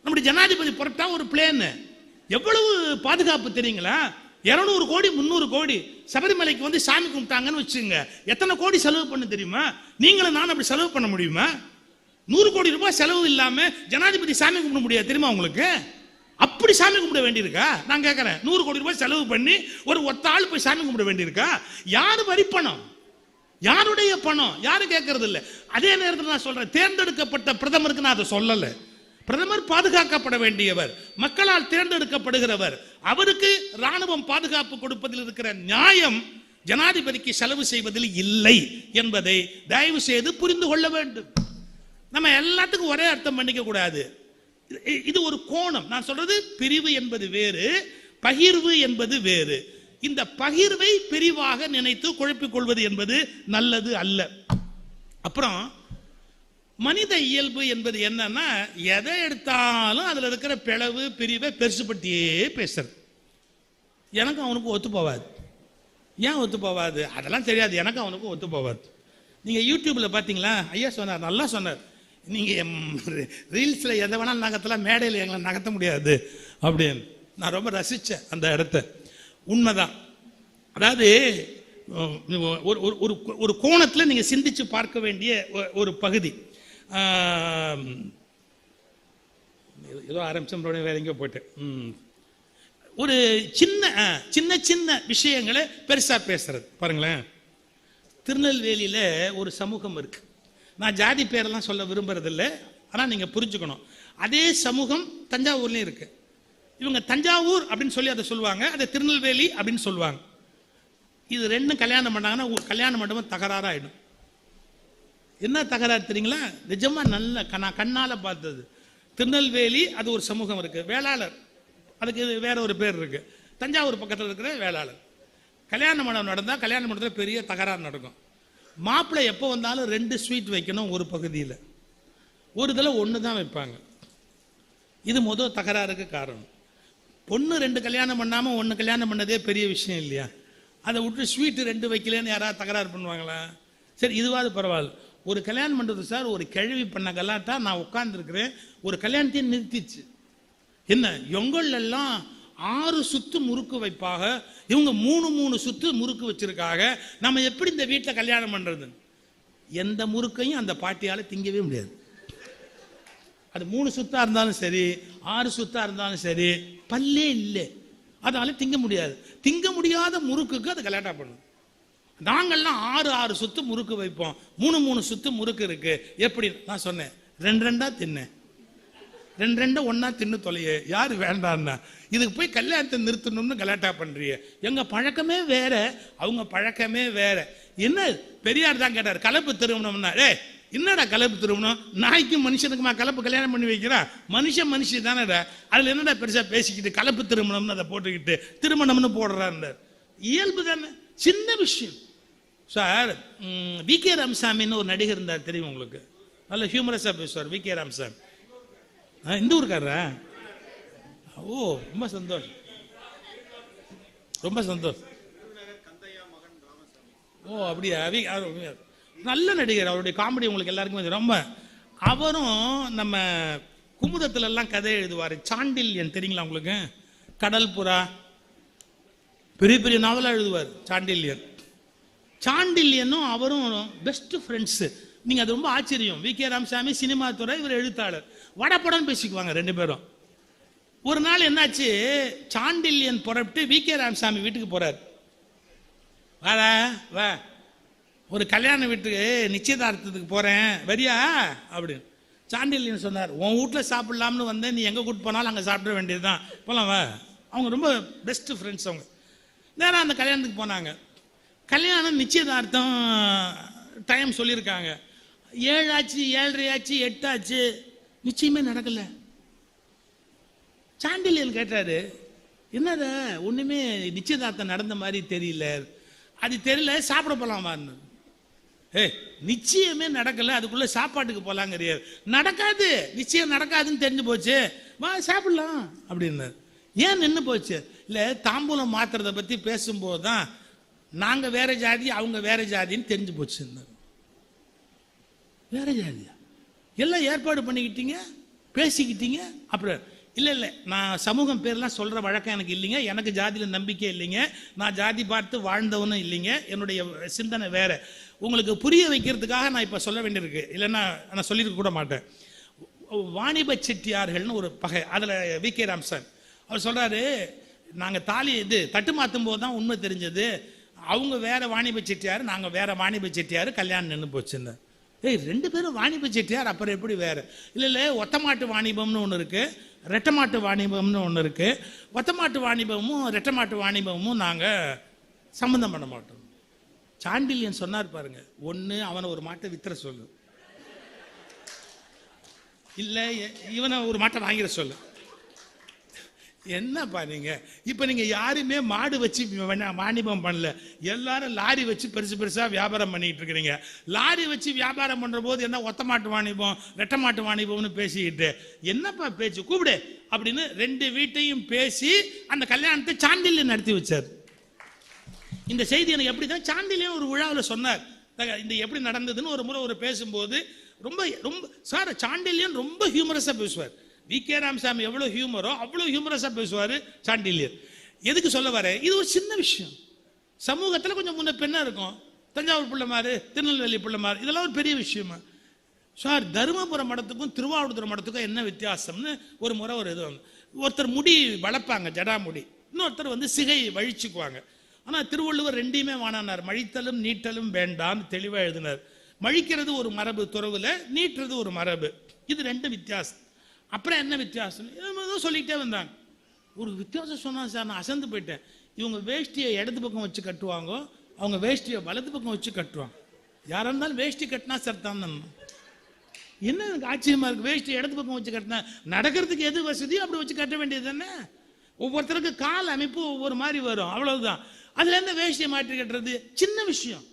நம்முடைய ஜனாதிபதி புறப்பட்டா ஒரு பிளேன், எவ்வளவு பாதுகாப்பு தெரியுங்களா? 200 கோடி 300 கோடி சபரிமலைக்கு வந்து சாமி கும்பிட்டாங்கன்னு வச்சுங்க, எத்தனை கோடி செலவு பண்ண தெரியுமா? நீங்களும் நான் அப்படி செலவு பண்ண முடியுமா? 100 கோடி ரூபாய் செலவு இல்லாம ஜனாதிபதி சாமி கும்பிட முடியாது தெரியுமா உங்களுக்கு? அப்படி சாமி கும்பிட வேண்டியிருக்கா? நான் கேட்கிறேன், 100 கோடி ரூபாய் செலவு பண்ணி ஒரு ஒத்த ஆள் போய் சாமி கும்பிட வேண்டியிருக்கா? யாரு வரி பணம், யாருடைய பணம், யாரும் கேட்கறது இல்லை. அதே நேரத்தில் நான் சொல்றேன், தேர்ந்தெடுக்கப்பட்ட பிரதமருக்கு நான் அதை சொல்லல. பிரதமர் பாதுகாக்கப்பட வேண்டியவர், மக்களால் தேர்ந்தெடுக்கப்படுகிறவர். அவருக்கு ராணுவம் பாதுகாப்பு கொடுப்பதில் இருக்கிற நியாயம் ஜனாதிபதிக்கு செலவு செய்வதில் இல்லை என்பதை தயவு செய்து புரிந்து கொள்ள வேண்டும். நம்ம எல்லாத்துக்கும் ஒரே அர்த்தம் பண்ணிக்க கூடாது. இது ஒரு கோணம். நான் சொல்றது பிரிவு என்பது வேறு, பகிர்வு என்பது வேறு. இந்த பகிர்வை பிரிவாக நினைத்து குழப்பிக் கொள்வது என்பது நல்லது அல்ல. அப்புறம் மனித இயல்பு என்பது என்னன்னா, எதை எடுத்தாலும் அதுல இருக்கிற பிளவு பிரிவை பெருசுபட்டியே பேசுறது. எனக்கு அவனுக்கு ஒத்து போவாது. ஏன் ஒத்து போவாது? அதெல்லாம் தெரியாது. எனக்கு அவனுக்கும் ஒத்து போவாது. நீங்க யூடியூப்ல பாத்தீங்களா? ஐயா சொன்னார், நல்லா சொன்னார். நீங்க ரீல்ஸ்ல எதை வேணாலும் நகர்த்தலாம், மேடையில் எங்களை நகர்த்த முடியாது அப்படின்னு. நான் ரொம்ப ரசிச்சேன் அந்த இடத்த. உண்மைதான். அதாவது ஒரு கோணத்தில் நீங்க சிந்திச்சு பார்க்க வேண்டிய ஒரு பகுதி. ஏதோ ஆரம்பிச்சோம், வேற எங்கேயோ போயிட்டேன். ஒரு சின்ன சின்ன விஷயங்களை பெருசா பேசுறது பாருங்களேன். திருநெல்வேலியில ஒரு சமூகம் இருக்கு. நான் ஜாதி பேரெல்லாம் சொல்ல விரும்புறது இல்லை, ஆனா நீங்க புரிஞ்சுக்கணும். அதே சமூகம் தஞ்சாவூர்லயும் இருக்கு. இவங்க தஞ்சாவூர் அப்படின்னு சொல்லி அதை சொல்லுவாங்க, அதை திருநெல்வேலி அப்படின்னு சொல்லுவாங்க. இது ரெண்டும் கல்யாணம் பண்ணாங்கன்னா கல்யாண மண்டபம் தகராறாயிடும். என்ன தகராறு தெரியுங்களா? நிஜமா நல்ல நான் கண்ணால பார்த்தது. திருநெல்வேலி அது ஒரு சமூகம் இருக்கு, வேளாளர், அதுக்கு வேற ஒரு பேர் இருக்கு. தஞ்சாவூர் பக்கத்தில் இருக்கிற வேளாளர். கல்யாண மண்டபம் நடந்தால் கல்யாண மண்டபத்தில் பெரிய தகராறு நடக்கும். மாப்பிள்ளை எப்போ வந்தாலும் 2 ஸ்வீட் வைக்கணும் ஒரு பகுதியில், ஒரு இதில் 1 தான் வைப்பாங்க. இது முதல் தகராறுக்கு காரணம். பொண்ணு 2 கல்யாணம் பண்ணாமல் 1 கல்யாணம் பண்ணதே பெரிய விஷயம் இல்லையா? அதை விட்டு ஸ்வீட்டு 2 வைக்கலன்னு யாராவது தகராறு பண்ணுவாங்களா? சரி, இதுவாது பரவாயில்ல. ஒரு கல்யாணம் பண்ணுறது சார், ஒரு கிழவி பண்ண கலாட்டா நான் உட்காந்துருக்கிறேன், ஒரு கல்யாணத்தையும் நிறுத்திச்சு. என்ன எங்கள் எல்லாம் 6 சுத்து முறுக்கு வைப்பாக, இவங்க 3 சுத்து முறுக்கு வச்சிருக்காங்க. நம்ம எப்படி இந்த வீட்டில் கல்யாணம் பண்றது? எந்த முறுக்கையும் அந்த பாட்டியால திங்கவே முடியாது. அது 3 சுத்தா இருந்தாலும் சரி, 6 சுத்தா இருந்தாலும் சரி, பல்லே இல்லை, அதனால திங்க முடியாது. திங்க முடியாத முறுக்குக்கு அது கலாட்டா பண்ணும். நாங்கள்லாம் 6 சுத்து முறுக்கு வைப்போம், 3 சுத்து முறுக்கு இருக்கு. எப்படி? நான் சொன்னேன், 2 தின்னேன், 2 ஒன்னா தின்னு தொலைய, யாரு வேண்டான்னா? இதுக்கு போய் கல்யாணத்தை நிறுத்தணும்னு கலாட்டா பண்றிய. எங்க பழக்கமே வேற, அவங்க பழக்கமே வேற. என்ன பெரியார் தான் கேட்டார், கலப்பு திருமணம்னா. என்னடா கலப்பு திருமணம்? நாய்க்கும் மனுஷனுக்குமா கலப்பு கல்யாணம் பண்ணி வைக்கிறா? மனுஷி தானடா. அதுல என்னடா பெருசா பேசிக்கிட்டு கலப்பு திருமணம்னு அதை போட்டுக்கிட்டு திருமணம்னு போடுறாரு. இயல்பு தானே, சின்ன விஷயம். Sir, VK. ராமசாமின்னு ஒரு நடிகர் இருந்தார், தெரியும் உங்களுக்கு? நல்ல ஹியூமரஸா பேசுவார் வி.கே. ராமசாமி. இந்த ஊருக்காரரா? ஓ, ரொம்ப சந்தோஷம், ரொம்ப சந்தோஷம். ஓ அப்படியா? நல்ல நடிகர், அவருடைய காமெடி உங்களுக்கு எல்லாருக்குமே ரொம்ப. அவரும் நம்ம குமுதத்துல எல்லாம் கதை எழுதுவார். சாண்டில்யன் தெரியுங்களா உங்களுக்கு? கடல் புறா, பெரிய பெரிய நாவலா எழுதுவார் சாண்டில்யன். சாண்டில்யனும் அவரும் பெஸ்ட் ஃப்ரெண்ட்ஸ். நீங்க அது ரொம்ப ஆச்சரியம். வி.கே. ராமசாமி சினிமா துறை, இவர் எழுத்தாளர். வடப்படம் பேசிக்குவாங்க 2 பேரும். ஒரு நாள் என்னாச்சு, சாண்டில்யன் புறப்பட்டு வி.கே. ராமசாமி வீட்டுக்கு போறார். வா, ஒரு கல்யாண வீட்டுக்கு நிச்சயதார்த்தத்துக்கு போறேன், வரியா அப்படின்னு. சாண்டில்யன் சொன்னார், உன் வீட்டில் சாப்பிடலாம்னு வந்தேன், நீ எங்க கூட்டு போனாலும் அங்கே சாப்பிட வேண்டியதுதான், போலாம் வா. அவங்க ரொம்ப பெஸ்ட் ஃப்ரெண்ட்ஸ். அவங்க நேரம் அந்த கல்யாணத்துக்கு போனாங்க. கல்யாணம் நிச்சயதார்த்தம் டைம் சொல்லியிருக்காங்க. 7 ஆச்சு, 7:30 ஆச்சு, 8 ஆச்சு, நிச்சயமே நடக்கல. சாண்டில்யன் கேட்டாரு, என்னத ஒண்ணுமே நிச்சயதார்த்தம் நடந்த மாதிரி தெரியல. அது தெரியல, சாப்பிட போலாமான்னு. நிச்சயமே நடக்கல, அதுக்குள்ள சாப்பாட்டுக்கு போலாங்க. நடக்காது, நிச்சயம் நடக்காதுன்னு தெரிஞ்சு போச்சு, வா சாப்பிடலாம் அப்படின்னு. ஏன் நின்று போச்சு? இல்ல, தாம்பூலம் மாத்துறத பத்தி பேசும்போதுதான் நாங்க வேற ஜாதி அவங்க வேற ஜாதின்னு தெரிஞ்சு போச்சு. வேற ஜாதியா? எல்லாம் ஏற்பாடு பண்ணிக்கிட்டீங்க, பேசிக்கிட்டீங்க. அப்புறம் இல்ல நான் சமூகம் பேர்லாம் சொல்ற வழக்கம் எனக்கு இல்லைங்க, எனக்கு ஜாதியில நம்பிக்கை இல்லைங்க, நான் ஜாதி பார்த்து வாழ்ந்தவனும் இல்லைங்க, என்னுடைய சிந்தனை வேற. உங்களுக்கு புரிய வைக்கிறதுக்காக நான் இப்ப சொல்ல வேண்டியிருக்கு, இல்லைன்னா நான் சொல்லியிருக்க கூட மாட்டேன். வாணிப செட்டியார்கள்னு ஒரு பகை, அதுல வி.கே. ராமசாமி அவர் சொல்றாரு, நாங்க தாலி தட்டு மாத்தும் போது தான் உண்மை தெரிஞ்சது, அவங்க வேற வாணிப செட்டியார், நாங்க வேற வாணிப செட்டியார், கல்யாணம் நின்று போச்சுன்னு. 2 பேரும் வாணிப செட்டியார், அப்புறம் எப்படி வேற? இல்ல, ஒத்தமாட்டு வாணிபம்னு ஒன்று இருக்கு, ரெட்டமாட்டு வாணிபம்னு ஒன்று இருக்கு. ஒத்தமாட்டு வாணிபமும் ரெட்டமாட்டு வாணிபமும் நாங்க சம்பந்தம் பண்ண மாட்டோம். சாண்டில்யன் சொன்னார் பாருங்க, ஒண்ணு அவனை ஒரு மாட்டை வித்துற சொல்லு, இல்ல இவனை ஒரு மாட்டை வாங்கிற சொல்லு. என்னப்பா நீங்க இப்ப நீங்க யாருமே மாடு வச்சு வாணிபம் பண்ணல, எல்லாரும் லாரி வச்சு பெருசு பெருசா வியாபாரம் பண்ணிட்டு இருக்கிறீங்க. லாரி வச்சு வியாபாரம் பண்ற போது என்ன ஒத்த மாட்டு வாணிபம் ரெட்ட மாட்டு வாணிபம்னு பேசிக்கிட்டு என்னப்பா பேச்சு, கூப்பிடு அப்படின்னு 2 வீட்டையும் பேசி அந்த கல்யாணத்தை சாண்டில்யம் நடத்தி வச்சார். இந்த செய்தி எனக்கு எப்படிதான் சாண்டில்யம் ஒரு விழாவில் சொன்னார். இந்த எப்படி நடந்ததுன்னு ஒரு முறை ஒரு பேசும்போது ரொம்ப ரொம்ப சார் சாண்டில்யம் ரொம்ப ஹியூமரஸா பேசுவார். வி.கே. ராமசாமி எவ்வளவு ஹியூமரோ அவ்வளவு ஹியூமரஸா பேசுவார் சாண்டில்யர். எதுக்கு சொல்ல வர, இது ஒரு சின்ன விஷயம். சமூகத்தில் கொஞ்சம் முன்ன பெண்ணா இருக்கும். தஞ்சாவூர் பிள்ளைமாரு, திருநெல்வேலி பிள்ளைமாரு, இதெல்லாம் ஒரு பெரிய விஷயமா. சார் தருமபுரம் மடத்துக்கும் திருவாவூர் மடத்துக்கும் என்ன வித்தியாசம்னு ஒரு முறை ஒரு இது, ஒருத்தர் முடி வளர்ப்பாங்க ஜடாமுடி, இன்னொருத்தர் சிகை வழிச்சுக்குவாங்க. ஆனால் திருவள்ளுவர் 2யுமே வானானார். மழித்தலும் நீட்டலும் வேண்டாம் தெளிவாக எழுதினார். மழிக்கிறது ஒரு மரபு துறவுல, நீட்டுறது ஒரு மரபு, இது 2 வித்தியாசம். அப்புறம் என்ன வித்தியாசம் சொல்லிக்கிட்டே வந்தாங்க. ஒரு வித்தியாசம் சொன்னா சார் நான் அசந்து போயிட்டேன். இவங்க வேஷ்டியை இடது பக்கம் வச்சு கட்டுவாங்க, அவங்க வேஷ்டியை வலது பக்கம் வச்சு கட்டுவாங்க. யாரா இருந்தாலும் வேஷ்டி கட்டினா சார் தான் என்ன எனக்கு ஆச்சரியமா இருக்கு. வேஷ்டி இடது பக்கம் வச்சு கட்டினா நடக்கிறதுக்கு எது வசதியோ அப்படி வச்சு கட்ட வேண்டியது தானே. ஒவ்வொருத்தருக்கு கால் அமைப்பு ஒவ்வொரு மாதிரி வரும், அவ்வளவுதான். அதுல இருந்து வேஷ்டியை மாற்றி கட்டுறது சின்ன விஷயம்.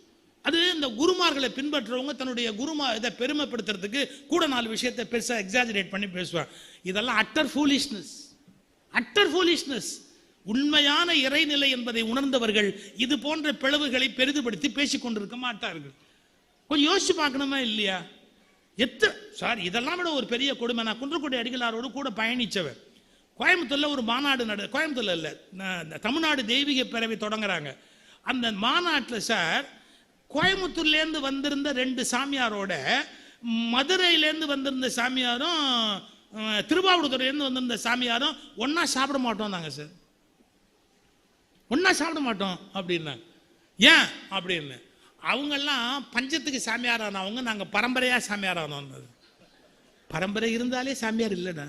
அது இந்த குருமார்களை பின்பற்றுறவங்க தன்னுடைய குருமா இதை பெருமைப்படுத்துறதுக்கு கூட 4 விஷயத்தை பெருசா எக்ஸாஜரேட் பண்ணி பேசுவாங்க. இதெல்லாம் அட்டர் ஃபூலிஷ்னஸ். உண்மையான இறைநிலை என்பதை உணர்ந்தவர்கள் இது போன்ற பிளவுகளை பெரிதுபடுத்தி பேசிக் கொண்டிருக்க மாட்டார்கள். கொஞ்சம் யோசிச்சு பார்க்கணுமா இல்லையா? சார் இதெல்லாம் விட ஒரு பெரிய கொடுமை. நான் குன்றக்குடி அடிகளாரோடு கூட பயணிச்சவர். கோயம்புத்தூர்ல ஒரு மாநாடு கோயம்புத்தூர்ல இல்ல, தமிழ்நாடு தெய்வீக பேரவை தொடங்குறாங்க. அந்த மாநாட்டில் சார் கோயம்புத்தூர்லேருந்து வந்திருந்த 2 சாமியாரோட மதுரையிலேருந்து வந்திருந்த சாமியாரும் திருவாவூர்லேருந்து வந்திருந்த சாமியாரும் ஒன்னா சாப்பிட மாட்டோம் நாங்க சார், ஒன்னா சாப்பிட மாட்டோம் அப்படின்னாங்க. ஏன் அப்படின்னு, அவங்கெல்லாம் பஞ்சத்துக்கு சாமியாரானவங்க, நாங்க பரம்பரையா சாமியாரானோம். பரம்பரை இருந்தாலே சாமியார் இல்லைடா,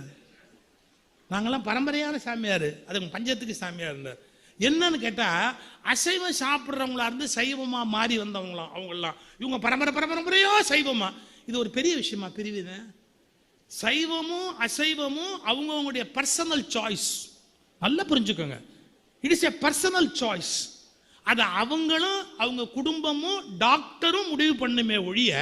நாங்கெல்லாம் பரம்பரையான சாமியார், அது பஞ்சத்துக்கு சாமியார் இருந்தார். என்னன்னு கேட்டா அசைவம் சாப்பிட்றவங்களா இருந்து சைவமா மாறி வந்தவங்களாம் அவங்கெல்லாம். இவங்க பரம்பரையோ சைவமா, இது ஒரு பெரிய விஷயமா பிரிவினை. சைவமும் அசைவமும் அவங்களுடைய பர்சனல் சாய்ஸ், நல்லா புரிஞ்சுக்கோங்க. It is a personal choice. அதை அவங்களும் அவங்க குடும்பமும் டாக்டரும் முடிவு பண்ணுமே ஒழிய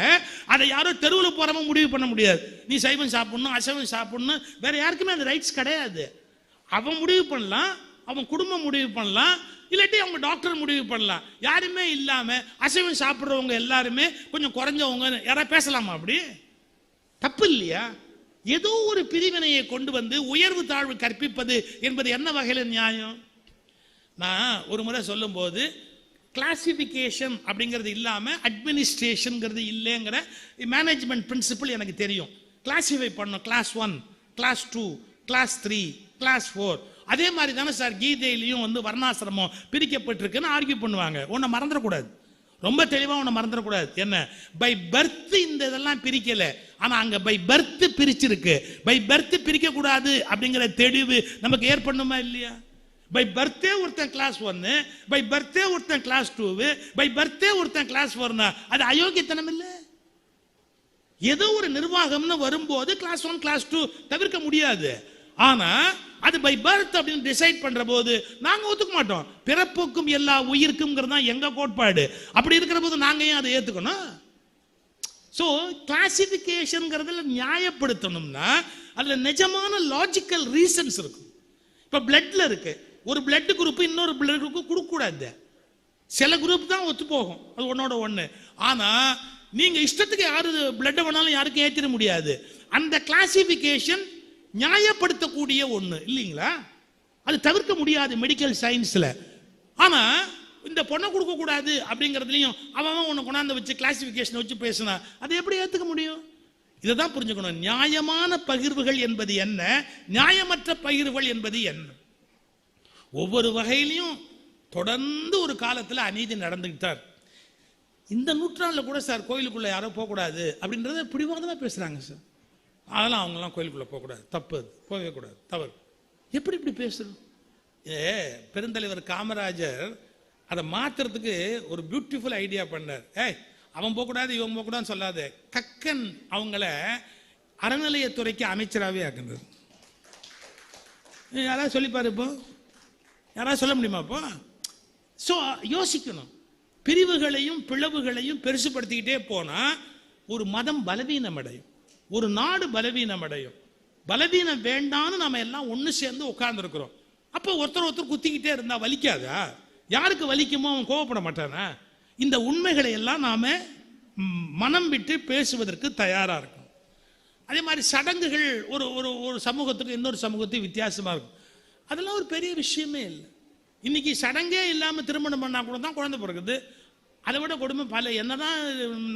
அதை யாரோ தெருவில் போறவங்க முடிவு பண்ண முடியாது. நீ சைவம் சாப்பிடணும் அசைவம் சாப்பிடணும், வேற யாருக்குமே அந்த ரைட்ஸ் கிடையாது. அவன் முடிவு பண்ணலாம், அவன் குடும்பம் முடிவு பண்ணலாம், இல்லாட்டி அவங்க டாக்டர் முடிவு பண்ணலாம். யாருமே இல்லாம அசைவம் சாப்பிட்றவங்க எல்லாருமே கொஞ்சம் குறைஞ்சவங்க யாராவது பேசலாமா? அப்படி தப்பு இல்லையா? ஏதோ ஒரு பிரிவினையை கொண்டு வந்து உயர்வு தாழ்வு கற்பிப்பது என்பது என்ன வகையில் நியாயம்? நான் ஒரு முறை சொல்லும் போது கிளாசிபிகேஷன் அப்படிங்கிறது இல்லாம அட்மினிஸ்ட்ரேஷன்ங்கிறது இல்லைங்கிற மேனேஜ்மெண்ட் பிரின்சிபிள் எனக்கு தெரியும். கிளாசிஃபை பண்ணும், கிளாஸ் 1, கிளாஸ் 2, கிளாஸ் 3, கிளாஸ் 4. அதே மாதிரி தானே சார் கீதையிலையும் வர்ணாசிரமம் பிரிக்கப்பட்டிருக்குன்னு ஆர்கியூ பண்ணுவாங்க. உன்னை மறந்துடக்கூடாது, ரொம்ப தெளிவா உன்னை மறந்துடக்கூடாது. என்ன பை பர்த் இந்த இதெல்லாம் பிரிக்கல, ஆனா அங்க பை பர்த் பிரிச்சிருக்கு. பை பர்த் பிரிக்க கூடாது அப்படிங்கிற தெளிவு நமக்கு ஏற்படணுமா இல்லையா? பை பர்த்தே ஒருத்தன் கிளாஸ் 1, பை பர்த்தே ஒருத்தன் கிளாஸ் 2, பை பர்த்தே ஒருத்தன் கிளாஸ் 4, அது அயோக்கியத்தனம் இல்ல? ஏதோ ஒரு நிர்வாகம்னு வரும்போது கிளாஸ் 1 கிளாஸ் 2 தவிர்க்க முடியாது. ஆனா அது பை பர்த் அப்படின்னு டிசைட் பண்ற போது நாங்க ஒத்துக்க மாட்டோம். பிறப்புக்கும் எல்லா உயிருக்கும் தான் எங்க கோட்பாடு. அப்படி இருக்கிற போது நாங்க ஏன் அதை ஏத்துக்கணும்? சோ கிளாசிபிகேஷன்ங்கிறதுல நியாயப்படுத்தணும்னா அதுல நிஜமான லாஜிக்கல் ரீசன்ஸ் இருக்கும். இப்ப பிளட்ல இருக்கு, ஒரு பிளட் குரூப் இன்னொரு பிளட் குரூப் கொடுக்க கூடாது. சில குரூப் தான் ஒத்து போகும், அது ஒன்னோட ஒண்ணு. ஆனா நீங்க இஷ்டத்துக்கு யாரு பிளட் வேணாலும் யாருக்கும் ஏற்றிட முடியாது. அந்த கிளாசிபிகேஷன் நியாயப்படுத்தக்கூடிய ஒண்ணு இல்லைங்களா? அது தவிர்க்க முடியாது மெடிக்கல் சயின்ஸ்ல. ஆனா இந்த பொண்ணை கொடுக்க கூடாது அப்படிங்கிறதுலையும் அவன் ஒண்ணு கொண்டாந்து வச்சு கிளாசிபிகேஷன் வச்சு பேசினா அதை எப்படி ஏத்துக்க முடியும்? இதைதான் புரிஞ்சுக்கணும். நியாயமான பகிர்வுகள் என்பது என்ன, நியாயமற்ற பகிர்வுகள் என்பது என்ன? ஒவ்வொரு வகையிலையும் தொடர்ந்து ஒரு காலத்தில் அநீதி நடந்துகிட்டார். இந்த நூற்றாண்டுல கூட சார் கோயிலுக்குள்ள யாரோ போகக்கூடாது அப்படின்றத பிடிவாதமா பேசுறாங்க சார். அதெல்லாம் அவங்கெல்லாம் கோயிலுக்குள்ள போகக்கூடாது, தப்பு, போகவே கூடாது, தவறு. எப்படி இப்படி பேசுறோம்? பெருந்தலைவர் காமராஜர் அதை மாத்துறதுக்கு ஒரு பியூட்டிஃபுல் ஐடியா பண்ணார். அவன் போகக்கூடாது இவன் போகக்கூடாதுன்னு சொல்லாத, கக்கன் அவங்கள அறநிலையத்துறைக்கு அமைச்சராகவே ஆக்குனார். யாராவது சொல்லிப்பாரு இப்போ, யாராவது சொல்ல முடியுமா இப்போ? ஸோ யோசிக்கணும். பிரிவுகளையும் பிளவுகளையும் பெருசுபடுத்திக்கிட்டே போனா ஒரு மதம் பலவீனம் அடையும், ஒரு நாடு பலவீனம் அடையும். பலவீனம் வேண்டான்னு நம்ம எல்லாம் ஒன்று சேர்ந்து உட்கார்ந்துருக்கிறோம். அப்போ ஒருத்தர் குத்திக்கிட்டே இருந்தா வலிக்காதா? யாருக்கு வலிக்குமோ அவன் கோவப்பட மாட்டானா? இந்த உண்மைகளை எல்லாம் நாம மனம் விட்டு பேசுவதற்கு தயாரா இருக்கும். அதே மாதிரி சடங்குகள் ஒரு ஒரு சமூகத்துக்கு இன்னொரு சமூகத்துக்கு வித்தியாசமா இருக்கும். அதெல்லாம் ஒரு பெரிய விஷயமே இல்லை. இன்னைக்கு சடங்கே இல்லாமல் திருமணம் பண்ணா கூட தான் குழந்தை பிறகுது. அதை விட கொடுமை பல. என்னதான்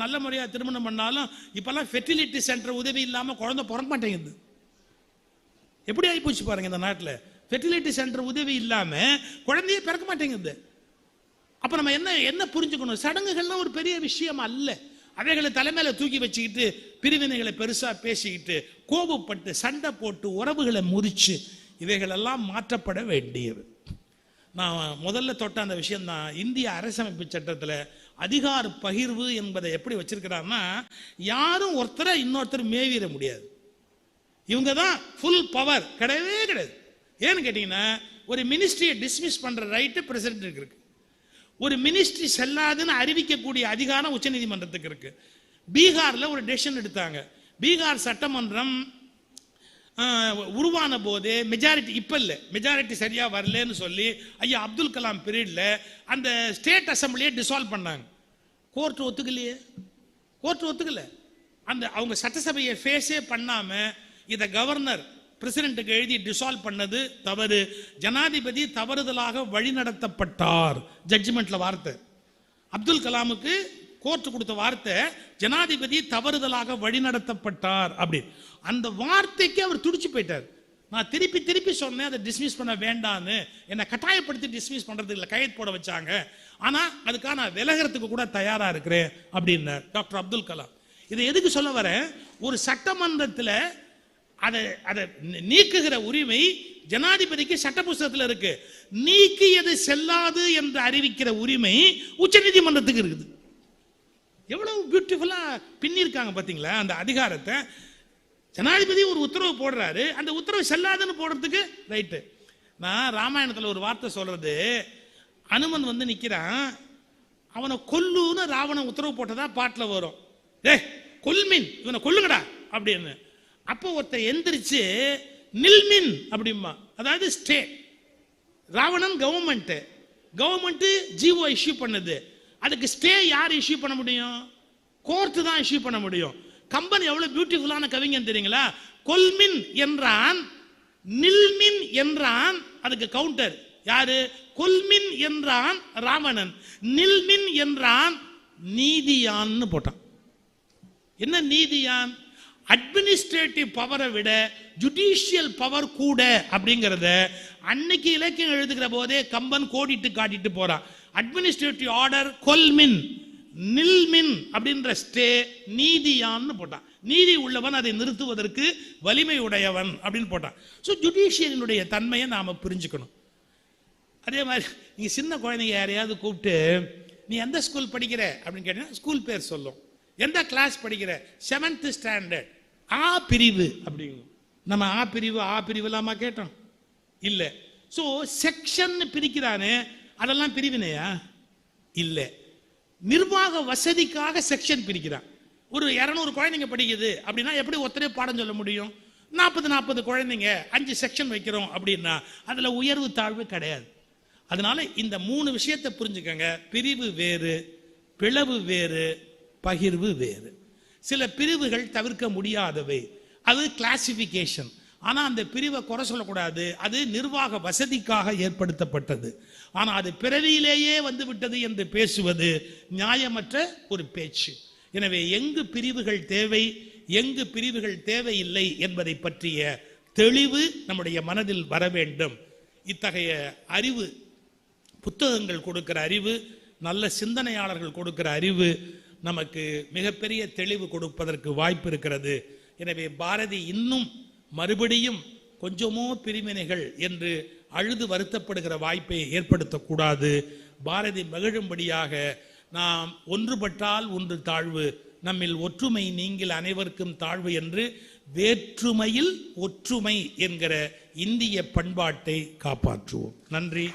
நல்ல முறையாக திருமணம் பண்ணாலும் இப்பெல்லாம் ஃபெர்டிலிட்டி சென்டர் உதவி இல்லாமல் குழந்தை பிறக்க மாட்டேங்குது. எப்படி ஆகிப்போச்சு பாருங்க இந்த நாட்டில். ஃபெர்டிலிட்டி சென்டர் உதவி இல்லாமல் குழந்தையே பிறக்க மாட்டேங்குது. அப்போ நம்ம என்ன புரிஞ்சுக்கணும்? சடங்குகள்லாம் ஒரு பெரிய விஷயம் அல்ல. அவைகளை தலைமையில தூக்கி வச்சுக்கிட்டு பிரிவினைகளை பெருசா பேசிக்கிட்டு கோபப்பட்டு சண்டை போட்டு உறவுகளை முறிச்சு இவைகளெல்லாம் மாற்றப்பட வேண்டியது. நான் முதல்ல தொட்ட அந்த விஷயம் தான். இந்திய அரசமைப்பு சட்டத்தில் அதிகார பகிர்வு என்பதை எப்படி வச்சிருக்கிறாங்கன்னா, யாரும் ஒருத்தரை இன்னொருத்தர் மேவிட முடியாது. இவங்க தான் ஃபுல் பவர். கிடையவே கிடையாது. ஏன்னு கேட்டீங்கன்னா, ஒரு மினிஸ்ட்ரியை டிஸ்மிஸ் பண்ற ரைட்டு பிரசிடென்ட் இருக்கு. ஒரு மினிஸ்ட்ரி செல்லாதுன்னு அறிவிக்கக்கூடிய அதிகாரம் உச்ச நீதிமன்றத்துக்கு இருக்கு. பீகார்ல ஒரு டெசிஷன் எடுத்தாங்க. பீகார் சட்டமன்றம் உருவான போது மெஜாரிட்டி இப்ப இல்ல, மெஜாரிட்டி சரியா வரலன்னு சொல்லி ஐயா அப்துல் கலாம் பீரியட்ல அந்த ஸ்டேட் அசம்பிளியை டிசால்வ் பண்ணாங்க. கோர்ட் ஒத்துக்கலையே, கோர்ட் ஒத்துக்கல. அந்த அவங்க சட்டசபையை ஃபேஸே பண்ணாம இதை கவர்னர் பிரசிடென்ட்டுக்கு எழுதி டிசால்வ் பண்ணது தவறு. ஜனாதிபதி தவறுதலாக வழிநடத்தப்பட்டார். ஜட்ஜ்மெண்ட்ல வார்த்தை அப்துல் கலாமுக்கு கோர்ட் கொடுத்த வார்த்தை, ஜனாதிபதி தவறுதலாக வழிநடத்தப்பட்டார். அப்படி அந்த வார்த்தைக்கு அவர் துடிச்சு போயிட்டார். நான் திருப்பி சொன்னேன் அதை டிஸ்மிஸ் பண்ண வேண்டான்னு. என்னை கட்டாயப்படுத்தி டிஸ்மிஸ் பண்றதுக்கு இல்லை, கையெழுத்து போட வச்சாங்க. ஆனா அதுக்காக நான் விலகிறதுக்கு கூட தயாரா இருக்கிறேன் அப்படின்னார் டாக்டர் அப்துல் கலாம். இதை எதுக்கு சொல்ல வரேன்? ஒரு சட்டமன்றத்தில் அதை நீக்குகிற உரிமை ஜனாதிபதிக்கு சட்ட புஸ்தகத்தில் இருக்கு. நீக்கியது செல்லாது என்று அறிவிக்கிற உரிமை உச்ச நீதிமன்றத்துக்கு இருக்குது. எவ்வளவு பியூட்டிஃபுல்லா பின்னிருக்காங்க பாத்தீங்களா அந்த அதிகாரத்தை. ஜனாதிபதி ஒரு உத்தரவு போடுறாரு, அந்த உத்தரவு செல்லாதுன்னு போடுறதுக்கு ரைட்டு. நான் ராமாயணத்தில் ஒரு வார்த்தை சொல்றது, அனுமன் வந்து நிக்கிறான், அவனை கொல்லுன்னு ராவணன் உத்தரவு போட்டதா பாட்டில் வரும். கொல்மின், இவனை கொல்லுங்கடா அப்படின்னு. அப்போ ஒருத்தர் எந்திரிச்சு நில்மின் அப்படிமா, அதாவது stay. Ravanan government GO issue பண்ணுது, அதுக்கு ஸ்டே யார் இஷ்யூ பண்ண முடியும்? கோர்ட் தான் இஷ்யூ பண்ண முடியும். கம்பன் எவ்வளவு பியூட்டிஃபுல்லான கவிஞன் தெரியுங்களா? கொல்மின் என்றான், நில்மின் என்றான், அதுக்கு கவுண்டர் யாரு? கொல்மின் என்றான் ராவணன், நில்மின் என்றான் நீதியான்னு போட்டான். என்ன நீதியான்? அட்மினிஸ்ட்ரேட்டிவ் பவரை விட ஜுடிஷியல் பவர் கூட அப்படிங்கிறத அன்னைக்கு இலக்கியம் எழுதுகிற போதே கம்பன் கோடிட்டு காட்டிட்டு போறான். அட்மினிஸ்ட்ரேட்டிவ் ஆர்டர் கொல்மின், நில்மின் அப்படின்ற ஸ்டே நீதியான்னு போட்டான். நீதி உள்ளவன் அதை நிறுத்துவதற்கு வலிமை உடையவன் அப்படின்னு போட்டான். ஸோ ஜுடிஷியலினுடைய தன்மையை நாம புரிஞ்சுக்கணும். அதே மாதிரி நீங்க சின்ன குழந்தைங்க யாரையாவது கூப்பிட்டு நீ எந்த ஸ்கூல் படிக்கிற அப்படின்னு கேட்டீங்கன்னா ஸ்கூல் பேர் சொல்லும். எந்த கிளாஸ் படிக்கிற? 7th standard. ஆ பிரிவு அப்படிங்க. நம்ம ஆ பிரிவு இல்லாம கேட்டோம் இல்ல. ஸோ செக்ஷன் பிரிக்கிறானே, அதெல்லாம் பிரிவினையா? இல்ல. நிர்வாக வசதிக்காக செக்ஷன் பிரிக்கிறான். ஒரு 200 குழந்தைங்க படிக்குது அப்படின்னா எப்படி ஒருத்தரே பாடம் சொல்ல முடியும்? 40 குழந்தைங்க 5 செக்ஷன் வைக்கிறோம் அப்படின்னா அதுல உயர்வு தாழ்வு கிடையாது. அதனால இந்த 3 விஷயத்தை புரிஞ்சுக்கங்க. பிரிவு வேறு, பிளவு வேறு, பகிர்வு வேறு. சில பிரிவுகள் தவிர்க்க முடியாதவை, அது கிளாசிபிகேஷன். ஆனா அந்த பிரிவை குறை சொல்லக்கூடாது, அது நிர்வாக வசதிக்காக ஏற்படுத்தப்பட்டது. ஆனா அது பிறவியிலேயே வந்து விட்டது என்று பேசுவது நியாயமற்ற ஒரு பேச்சு. எனவே எங்கு பிரிவுகள் தேவை, எங்கு பிரிவுகள் தேவையில்லை என்பதை பற்றிய தெளிவு நம்முடைய மனதில் வர வேண்டும். இத்தகைய அறிவு, புத்தகங்கள் கொடுக்கிற அறிவு, நல்ல சிந்தனையாளர்கள் கொடுக்கிற அறிவு நமக்கு மிகப்பெரிய தெளிவு கொடுப்பதற்கு வாய்ப்பு இருக்கிறது. எனவே பாரதி இன்னும் மறுபடியும் கொஞ்சமோ பிரிவினைகள் என்று அழுது வருத்தப்படுகிற வாய்ப்பை ஏற்படுத்தக்கூடாது. பாரதி மகிழும்படியாக நாம் ஒன்றுபட்டால் ஒன்று தாழ்வு, நம்மில் ஒற்றுமை நீங்கில் அனைவருக்கும் தாழ்வு என்று வேற்றுமையில் ஒற்றுமை என்கிற இந்திய பண்பாட்டை காப்பாற்றுவோம். நன்றி.